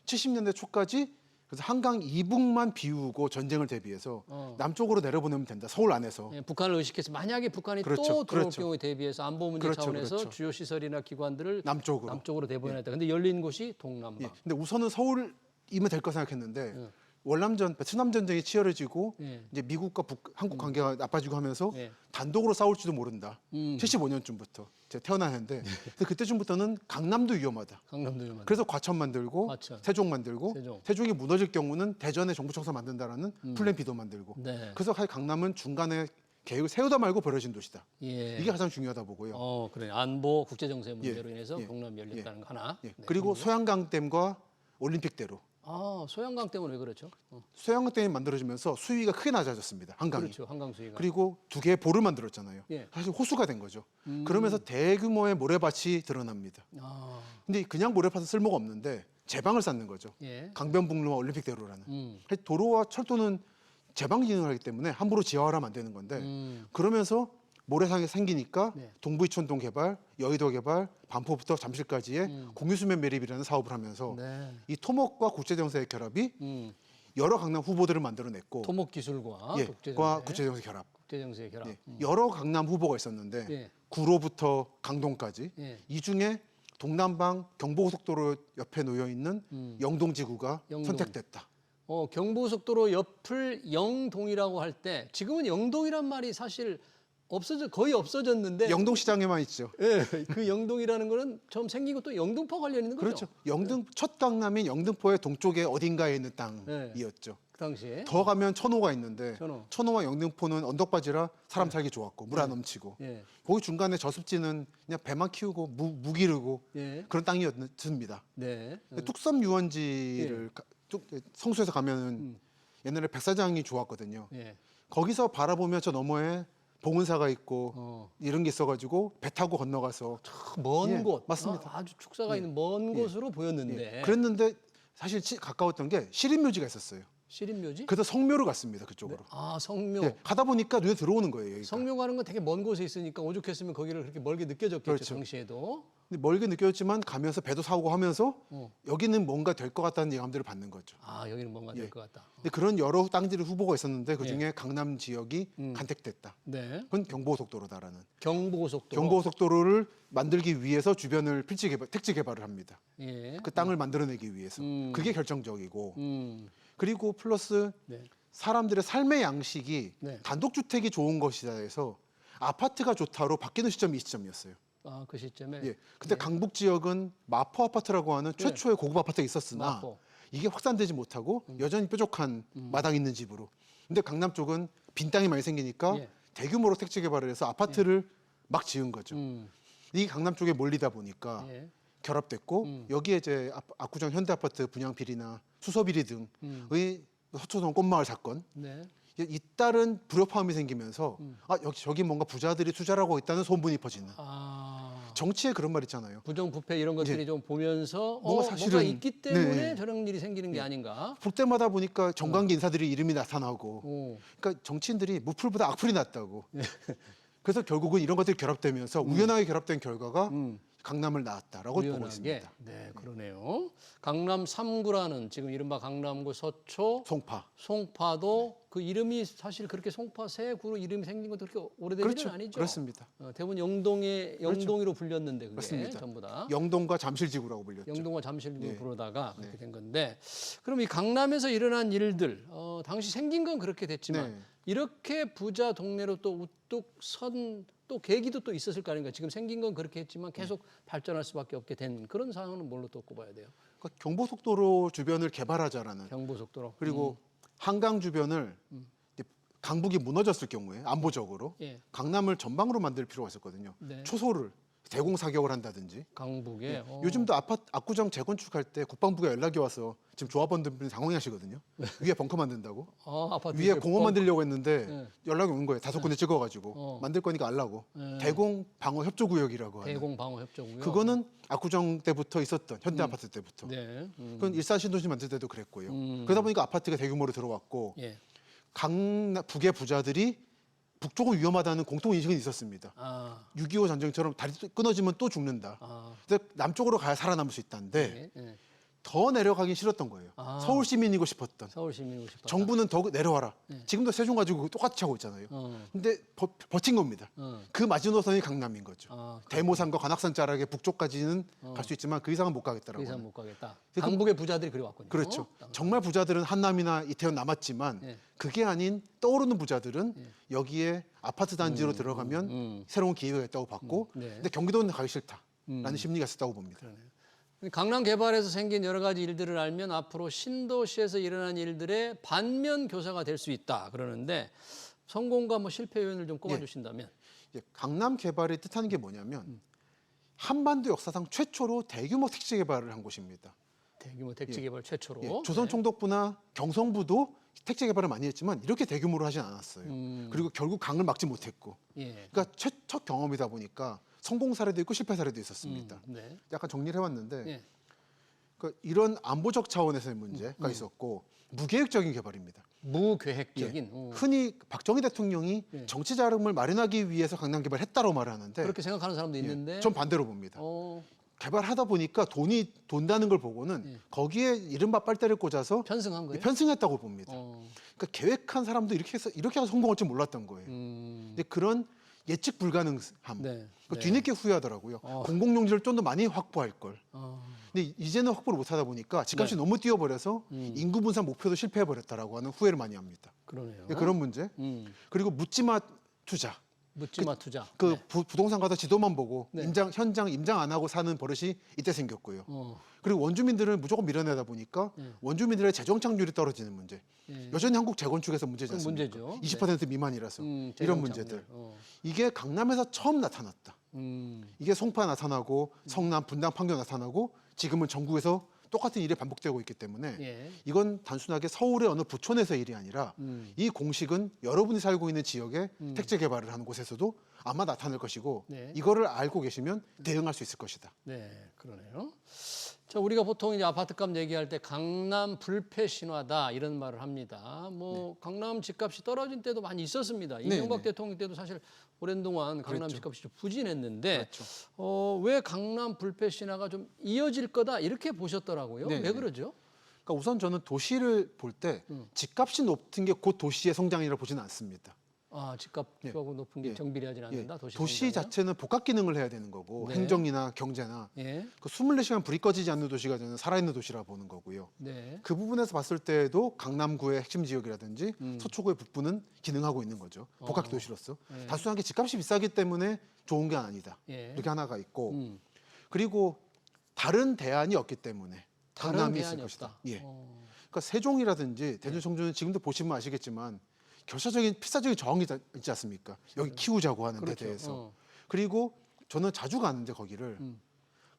70년대 초까지 그래서 한강 이북만 비우고 전쟁을 대비해서 남쪽으로 내려보내면 된다. 서울 안에서. 예, 북한을 의식해서 만약에 북한이 그렇죠. 또 들어올 그렇죠. 경우에 대비해서 안보 문제 그렇죠. 차원에서 그렇죠. 주요 시설이나 기관들을 남쪽으로. 내보내다. 근데 열린 곳이 동남방. 예. 근데 우선은 서울이면 될 거 생각했는데 월남전, 베트남 전쟁이 치열해지고 예. 이제 미국과 한국 관계가 나빠지고 하면서 예. 단독으로 싸울지도 모른다. 75년쯤부터 제가 태어나는데 근데 그때쯤부터는 강남도 위험하다. 강남도 위험하다. 그래서 과천 만들고 과천. 세종 만들고 세종. 세종이 무너질 경우는 대전에 정부청사 만든다라는 플랜 B도 만들고 네. 그래서 강남은 중간에 계획을 세우다 말고 버려진 도시다. 예. 이게 가장 중요하다 보고요. 그래. 안보 국제 정세 문제로 예. 인해서 예. 동남이 열렸다는 거 하나. 예. 네. 그리고 소양강댐과 올림픽대로 아, 소양강 때문에 왜 그렇죠? 소양강댐이 만들어지면서 수위가 크게 낮아졌습니다. 한강이. 그렇죠. 한강 수위가. 그리고 두 개의 보를 만들었잖아요. 예. 사실 호수가 된 거죠. 그러면서 대규모의 모래밭이 드러납니다. 아, 근데 그냥 모래밭은 쓸모가 없는데 제방을 쌓는 거죠. 예. 강변북로와 올림픽대로라는. 도로와 철도는 제방 기능을 하기 때문에 함부로 지하화하면 안 되는 건데 그러면서 모래상이 생기니까 네. 동부이촌동 개발, 여의도 개발, 반포부터 잠실까지의 공유수면 매립이라는 사업을 하면서 네. 이 토목과 국제정세의 결합이 여러 강남 후보들을 만들어냈고 토목 기술과 예, 국제 과 정세. 국제정세 결합. 국제 정세의 결합. 예, 여러 강남 후보가 있었는데 예. 구로부터 강동까지 예. 이 중에 동남방 경부고속도로 옆에 놓여 있는 영동지구가 영동. 선택됐다. 경부고속도로 옆을 영동이라고 할 때 지금은 영동이란 말이 사실 거의 없어졌는데 영동시장에만 있죠. 예, 그 영동이라는 거는 처음 생긴 것도 영등포 관련 있는 거죠. 그렇죠. 첫 강남인 영등포의 동쪽에 어딘가에 있는 네. 땅이었죠. 그 당시에. 더 가면 천호가 있는데 천호. 천호와 영등포는 언덕바지라 사람 살기 좋았고 물 안 넘치고 예. 거기 중간에 저습지는 그냥 배만 키우고 무 기르고 예. 그런 땅이었습니다. 네. 뚝섬 유원지를 성수에서 가면은 옛날에 백사장이 좋았거든요. 예. 거기서 바라보면 저 너머에 봉은사가 있고 어. 이런 게 있어가지고 배 타고 건너가서 먼 예, 곳. 맞습니다. 아주 축사가 있는 먼 곳으로 보였는데. 예. 그랬는데 사실 가까웠던 게 시립묘지가 있었어요. 시립묘지? 그래서 성묘를 갔습니다 그쪽으로. 아, 성묘. 예, 가다 보니까 눈에 들어오는 거예요. 여기가. 성묘 가는 건 되게 먼 곳에 있으니까 오죽했으면 거기를 그렇게 멀게 느껴졌겠죠. 그렇죠. 당시에도. 근데 멀게 느껴졌지만 가면서 배도 사고 하면서 어. 여기는 뭔가 될 것 같다는 예감들을 받는 거죠. 아, 여기는 뭔가 될 것 같다. 근데 그런 여러 땅들이 후보가 있었는데 그 중에 강남 지역이 간택됐다. 네. 그건 경부고속도로다라는. 경부고속도로. 경부고속도로를 만들기 위해서 주변을 택지 개발을 합니다. 예. 그 땅을 만들어내기 위해서. 그게 결정적이고. 음. 그리고 플러스 네. 사람들의 삶의 양식이 네. 단독주택이 좋은 것이다 해서 아파트가 좋다로 바뀌는 시점이 이 시점이었어요. 아, 그 시점에. 예. 근데 강북 지역은 마포 아파트라고 하는 최초의 고급 아파트가 있었으나 마포. 이게 확산되지 못하고 여전히 뾰족한 마당 있는 집으로. 근데 강남 쪽은 빈 땅이 많이 생기니까 예. 대규모로 택지 개발을 해서 아파트를 막 지은 거죠. 이 강남 쪽에 몰리다 보니까 예. 결합됐고 여기에 이제 압구정 현대아파트 분양 비리나 수소 비리 등의 서초동 꽃마을 사건 네. 잇따른 불협화음이 생기면서 저기 뭔가 부자들이 투자를 하고 있다는 소문이 퍼지는. 아. 정치에 그런 말 있잖아요. 부정부패 이런 것들이 좀 보면서 뭔가 뭔가 사실은- 있기 때문에 네. 저런 일이 생기는 게 아닌가. 볼 때마다 보니까 정관계 인사들이 이름이 나타나고 오. 그러니까 정치인들이 무풀보다 악플이 낫다고. 예. 그래서 결국은 이런 것들이 결합되면서 우연하게 결합된 결과가 강남을 낳았다라고 보고 우연하게. 있습니다. 네, 그러네요. 강남 3구라는 지금 이른바 강남구 서초, 송파. 송파도 그 이름이 사실 그렇게 송파 세 구로 이름이 생긴 것도 그렇게 오래된 그렇죠. 일은 아니죠. 그렇습니다. 대부분 영동으로 불렸는데 그게 맞습니다. 전부 다. 영동과 잠실지구라고 불렸죠. 영동과 잠실구 네. 부르다가 그렇게 된 건데, 그럼 이 강남에서 일어난 일들, 당시 생긴 건 그렇게 됐지만 네. 이렇게 부자 동네로 또 우뚝 선 또 계기도 또 있었을 거 아닙니까? 지금 생긴 건 그렇게 했지만 계속 발전할 수밖에 없게 된 그런 상황은 뭘로 또 꼽아야 돼요? 그러니까 경부속도로 주변을 개발하자라는 경부속도로. 그리고 한강 주변을 이제 강북이 무너졌을 경우에 안보적으로 예. 강남을 전방으로 만들 필요가 있었거든요. 네. 초소를 대공 사격을 한다든지. 강북에. 요즘도 아파트 압구정 재건축할 때 국방부가 연락이 와서 지금 조합원들이 당황하시거든요. 위에 벙커 만든다고. 아파트 위에 공원 만들려고 했는데 네. 연락이 온 거예요. 5군데 찍어가지고 만들 거니까 알라고. 네. 대공 방어 협조 구역이라고 하는. 대공 방어 협조고요. 그거는 압구정 때부터 있었던 현대 아파트 때부터. 네. 그건 일산 신도시 만들 때도 그랬고요. 그러다 보니까 아파트가 대규모로 들어왔고 예. 북의 부자들이 북쪽은 위험하다는 공통 인식은 있었습니다. 6.25 전쟁처럼 다리 끊어지면 또 죽는다. 그래서 남쪽으로 가야 살아남을 수 있다는데 예. 더 내려가긴 싫었던 거예요. 서울 시민이고 싶었던. 서울 시민이고 싶다. 정부는 더 내려와라. 지금도 세종 가지고 똑같이 하고 있잖아요. 근데 버틴 겁니다. 그 마지노선이 강남인 거죠. 대모산과 관악산 자락의 북쪽까지는 갈 수 있지만 그 이상은 못 그 가겠다라고. 이상 못 가겠다. 강북의 부자들이 그래 왔군요. 그렇죠. 정말 부자들은 한남이나 이태원 남았지만 예. 그게 아닌 떠오르는 부자들은 여기에 아파트 단지로 들어가면 새로운 기회가 있다고 봤고 네. 근데 경기도는 가기 싫다라는 심리가 있었다고 봅니다. 강남 개발에서 생긴 여러 가지 일들을 알면 앞으로 신도시에서 일어난 일들의 반면 교사가 될 수 있다 그러는데, 성공과 뭐 실패 요인을 좀 꼽아주신다면. 이제 강남 개발이 뜻하는 게 뭐냐면 한반도 역사상 최초로 대규모 택지 개발을 한 곳입니다. 대규모 택지 개발 최초로. 예, 조선 총독부나 경성부도 택지 개발을 많이 했지만 이렇게 대규모로 하진 않았어요. 그리고 결국 강을 막지 못했고. 예. 그러니까 첫 경험이다 보니까 성공 사례도 있고 실패 사례도 있었습니다. 네. 약간 정리를 해왔는데 예. 그러니까 이런 안보적 차원에서의 문제가 있었고 무계획적인 개발입니다. 무계획적인. 예. 흔히 박정희 대통령이 정치 자금을 마련하기 위해서 강남 개발했다고 말하는데 그렇게 생각하는 사람도 있는데. 전 반대로 봅니다. 어, 개발하다 보니까 돈이 돈다는 걸 보고는 거기에 이른바 빨대를 꽂아서 편승한 거예요? 편승했다고 봅니다. 그러니까 계획한 사람도 이렇게 해서 성공할 줄 몰랐던 거예요. 근데 그런 예측 불가능함. 네. 그 뒤늦게 후회하더라고요. 공공용지를 좀 더 많이 확보할 걸. 어, 근데 이제는 확보를 못 하다 보니까 집값이 너무 뛰어버려서 인구 분산 목표도 실패해 버렸다라고 하는 후회를 많이 합니다. 그러네요. 네, 그런 문제. 그리고 묻지마 투자. 묻지마 투자. 그 네. 부동산 가서 지도만 보고 네. 현장 임장 안 하고 사는 버릇이 이때 생겼고요. 어, 그리고 원주민들을 무조건 밀어내다 보니까 원주민들의 재정 창률이 떨어지는 문제. 여전히 한국 재건축에서 문제지 그건 않습니까? 문제죠. 20% 미만이라서 재정 이런 창출. 문제들. 어. 이게 강남에서 처음 나타났다. 이게 송파 나타나고 성남, 분당, 판교 나타나고 지금은 전국에서 똑같은 일이 반복되고 있기 때문에 예. 이건 단순하게 서울의 어느 부촌에서의 일이 아니라 이 공식은 여러분이 살고 있는 지역에 택지 개발을 하는 곳에서도 아마 나타날 것이고 네. 이거를 알고 계시면 대응할 수 있을 것이다. 네, 그러네요. 자, 우리가 보통 이제 아파트값 얘기할 때 강남 불패 신화다 이런 말을 합니다. 뭐 강남 집값이 떨어진 때도 많이 있었습니다. 이명박 네. 대통령 때도 사실 오랜 동안 강남 그랬죠. 집값이 좀 부진했는데 그렇죠. 왜 강남 불패 신화가 좀 이어질 거다 이렇게 보셨더라고요. 네, 왜 네. 그러죠? 그러니까 우선 저는 도시를 볼 때 집값이 높은 게 곧 도시의 성장이라고 보지는 않습니다. 집값하고 높은 게 정비례하지 않는다. 예, 도시 도시 성장이요? 자체는 복합 기능을 해야 되는 거고 네. 행정이나 경제나 예, 그 24시간 불이 꺼지지 않는 도시가 저는 살아있는 도시라 보는 거고요. 네, 그 부분에서 봤을 때도 강남구의 핵심 지역이라든지 서초구의 북부는 기능하고 있는 거죠. 복합 도시로서. 단순하게 집값이 비싸기 때문에 좋은 게 아니다. 예. 이렇게 하나가 있고 그리고 다른 대안이 없기 때문에 다른 강남이 대안이 있을 것이다. 없다. 예. 그러니까 세종이라든지 대전 청주는 지금도 보시면 아시겠지만 결사적인 필사적인 저항이 있지 않습니까? 여기 키우자고 하는 데 그렇죠. 대해서. 그리고 저는 자주 가는데 거기를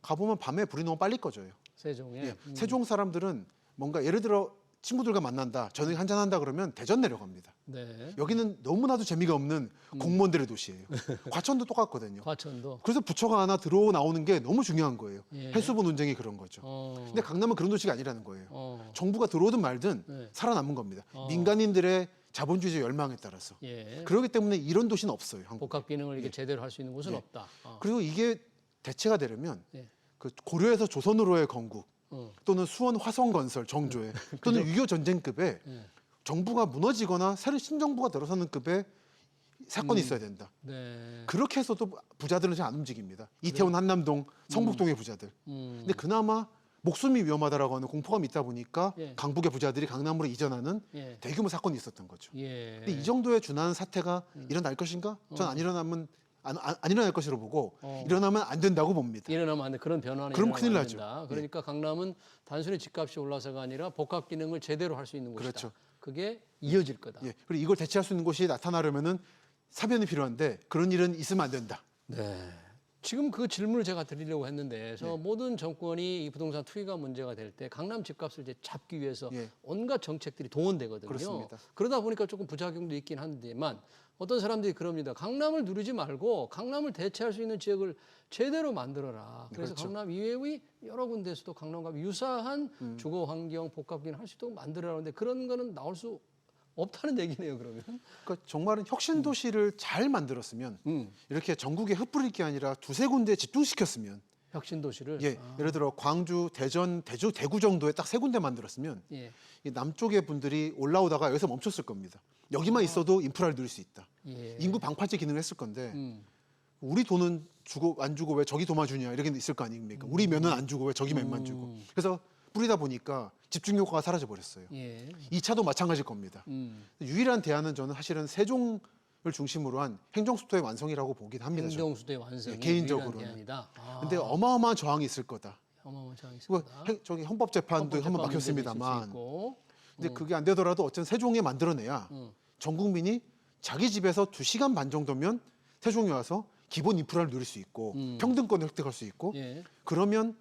가보면 밤에 불이 너무 빨리 꺼져요. 세종에. 예. 세종 사람들은 뭔가 예를 들어 친구들과 만난다, 저녁에 한잔 한다 그러면 대전 내려갑니다. 네. 여기는 너무나도 재미가 없는 공무원들의 도시예요. 과천도 똑같거든요. 과천도. 그래서 부처가 하나 들어오고 나오는 게 너무 중요한 거예요. 예. 해수부 논쟁이 그런 거죠. 근데 강남은 그런 도시가 아니라는 거예요. 정부가 들어오든 말든 네. 살아남은 겁니다. 민간인들의 자본주의적 열망에 따라서. 예. 그렇기 때문에 이런 도시는 없어요. 한국. 복합 기능을 이게 제대로 할 수 있는 곳은 없다. 그리고 이게 대체가 되려면 예. 그 고려에서 조선으로의 건국 어. 또는 수원 화성건설 정조에 또는 6.25 전쟁급의 예. 정부가 무너지거나 새로 신정부가 들어서는 급의 사건이 있어야 된다. 네. 그렇게 해서도 부자들은 잘 안 움직입니다. 이태원 한남동 성북동의 부자들. 근데 그나마 목숨이 위험하다라고 하는 공포감이 있다 보니까 예. 강북의 부자들이 강남으로 이전하는 예. 대규모 사건이 있었던 거죠. 예. 근데 이 정도의 준하는 사태가 일어날 것인가? 전 안 일어나면 안 일어날 것으로 보고 일어나면 안 된다고 봅니다. 일어나면 안 돼. 그런 변화는 그럼 일어나면 큰일 안 나죠. 된다. 그러니까 강남은 단순히 집값이 올라서가 아니라 복합 기능을 제대로 할 수 있는 곳이다. 그렇죠. 그게 이어질 거다. 예. 그리고 이걸 대체할 수 있는 곳이 나타나려면은 사변이 필요한데 그런 일은 있으면 안 된다. 네. 지금 그 질문을 제가 드리려고 했는데, 그래서 모든 정권이 이 부동산 투기가 문제가 될 때 강남 집값을 이제 잡기 위해서 예. 온갖 정책들이 동원되거든요. 그렇습니다. 그러다 보니까 조금 부작용도 있긴 한데만 어떤 사람들이 그럽니다. 강남을 누르지 말고 강남을 대체할 수 있는 지역을 제대로 만들어라. 그래서 그렇죠. 강남 이외의 여러 군데에서도 강남과 유사한 주거 환경, 복합 기능 할 수 있도록 만들어라는데 그런 거는 나올 수 없다는 얘기네요. 그러면. 그러니까 정말은 혁신 도시를 잘 만들었으면 이렇게 전국에 흩뿌릴 게 아니라 두세 군데 집중시켰으면 혁신 도시를. 예, 예를 들어 광주, 대전, 대구 정도에 딱 세 군데 만들었으면 예. 이 남쪽의 분들이 올라오다가 여기서 멈췄을 겁니다. 여기만 있어도 인프라를 누릴 수 있다. 예. 인구 방파제 기능을 했을 건데 음. 우리 돈은 주고 안 주고 왜 저기 도마 주냐 이렇게 있을 거 아닙니까? 우리 면은 안 주고 왜 저기 면만 주고. 그래서 뿌리다 보니까 집중 효과가 사라져 버렸어요. 예. 2차도 마찬가지일 겁니다. 유일한 대안은 저는 사실은 세종을 중심으로 한 행정수도의 완성이라고 보긴 합니다. 저는. 행정수도의 완성이 예, 개인적으로는. 유일한 대안이다. 아, 근데 어마어마한 저항이 있을 거다. 어마어마한 저항이 뭐 있습니다. 저기 헌법재판도 한번 막혔습니다만. 근데 그게 안 되더라도 어쨌든 세종에 만들어내야 전 국민이 자기 집에서 2시간 반 정도면 세종에 와서 기본 인프라를 누릴 수 있고 평등권을 획득할 수 있고 예. 그러면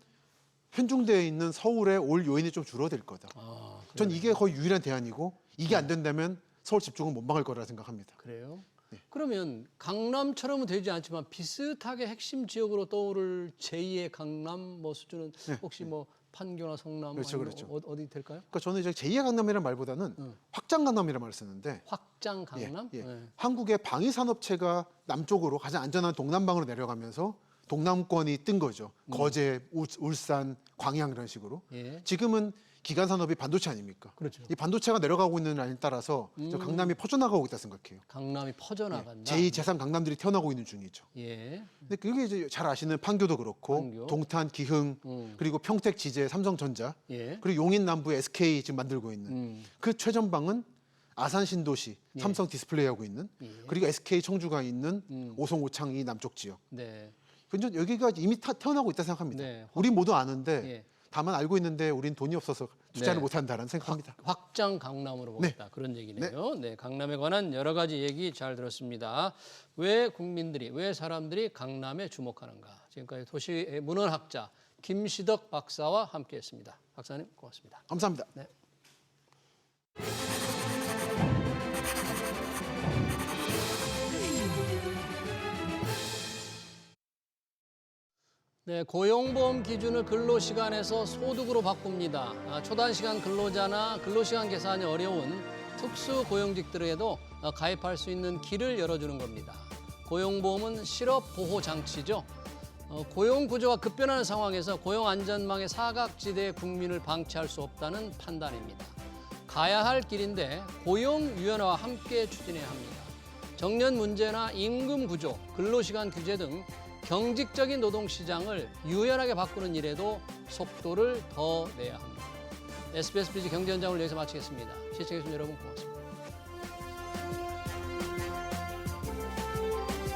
편중되어 있는 서울에 올 요인이 좀 줄어들 거다. 아, 전 이게 거의 유일한 대안이고 이게 안 된다면 서울 집중은 못 막을 거라 생각합니다. 그래요? 네. 그러면 강남처럼은 되지 않지만 비슷하게 핵심 지역으로 떠오를 제2의 강남 뭐 수준은 혹시 뭐 판교나 성남 네. 그렇죠, 아니면 그렇죠. 어디 될까요? 그러니까 저는 이제 제2의 강남이라는 말보다는 확장 강남이라는 말을 쓰는데 확장 강남? 예. 예. 한국의 방위 산업체가 남쪽으로 가장 안전한 동남방으로 내려가면서 동남권이 뜬 거죠. 거제, 울산, 광양 이런 식으로. 예. 지금은 기간 산업이 반도체 아닙니까? 그렇죠. 이 반도체가 내려가고 있는 라인에 따라서 저 강남이 퍼져나가고 있다 생각해요. 강남이 퍼져나간다. 제2, 제3 강남들이 태어나고 있는 중이죠. 예. 근데 그게 이제 잘 아시는 판교도 그렇고 판교. 동탄, 기흥, 그리고 평택, 지제, 삼성전자, 예. 그리고 용인 남부 SK 지금 만들고 있는 그 최전방은 아산 신도시, 삼성 디스플레이하고 있는 그리고 SK 청주가 있는 오송 오창 이 남쪽 지역. 네. 근데 여기가 이미 태어나고 있다 생각합니다. 네. 우린 모두 아는데 예. 다만 알고 있는데 우린 돈이 없어서 투자를 네. 못한다라는 생각합니다. 확장 강남으로 보겠다. 그런 얘기네요. 네. 강남에 관한 여러 가지 얘기 잘 들었습니다. 왜 국민들이, 왜 사람들이 강남에 주목하는가. 지금까지 도시 문헌학자 김시덕 박사와 함께했습니다. 박사님 고맙습니다. 감사합니다. 네. 네, 고용보험 기준을 근로시간에서 소득으로 바꿉니다. 초단시간 근로자나 근로시간 계산이 어려운 특수고용직들에도 가입할 수 있는 길을 열어주는 겁니다. 고용보험은 실업보호장치죠. 고용구조가 급변하는 상황에서 고용안전망의 사각지대에 국민을 방치할 수 없다는 판단입니다. 가야 할 길인데 고용유연화와 함께 추진해야 합니다. 정년 문제나 임금 구조, 근로시간 규제 등 경직적인 노동시장을 유연하게 바꾸는 일에도 속도를 더 내야 합니다. SBS 비즈 경제 현장을 여기서 마치겠습니다. 시청해주신 여러분 고맙습니다.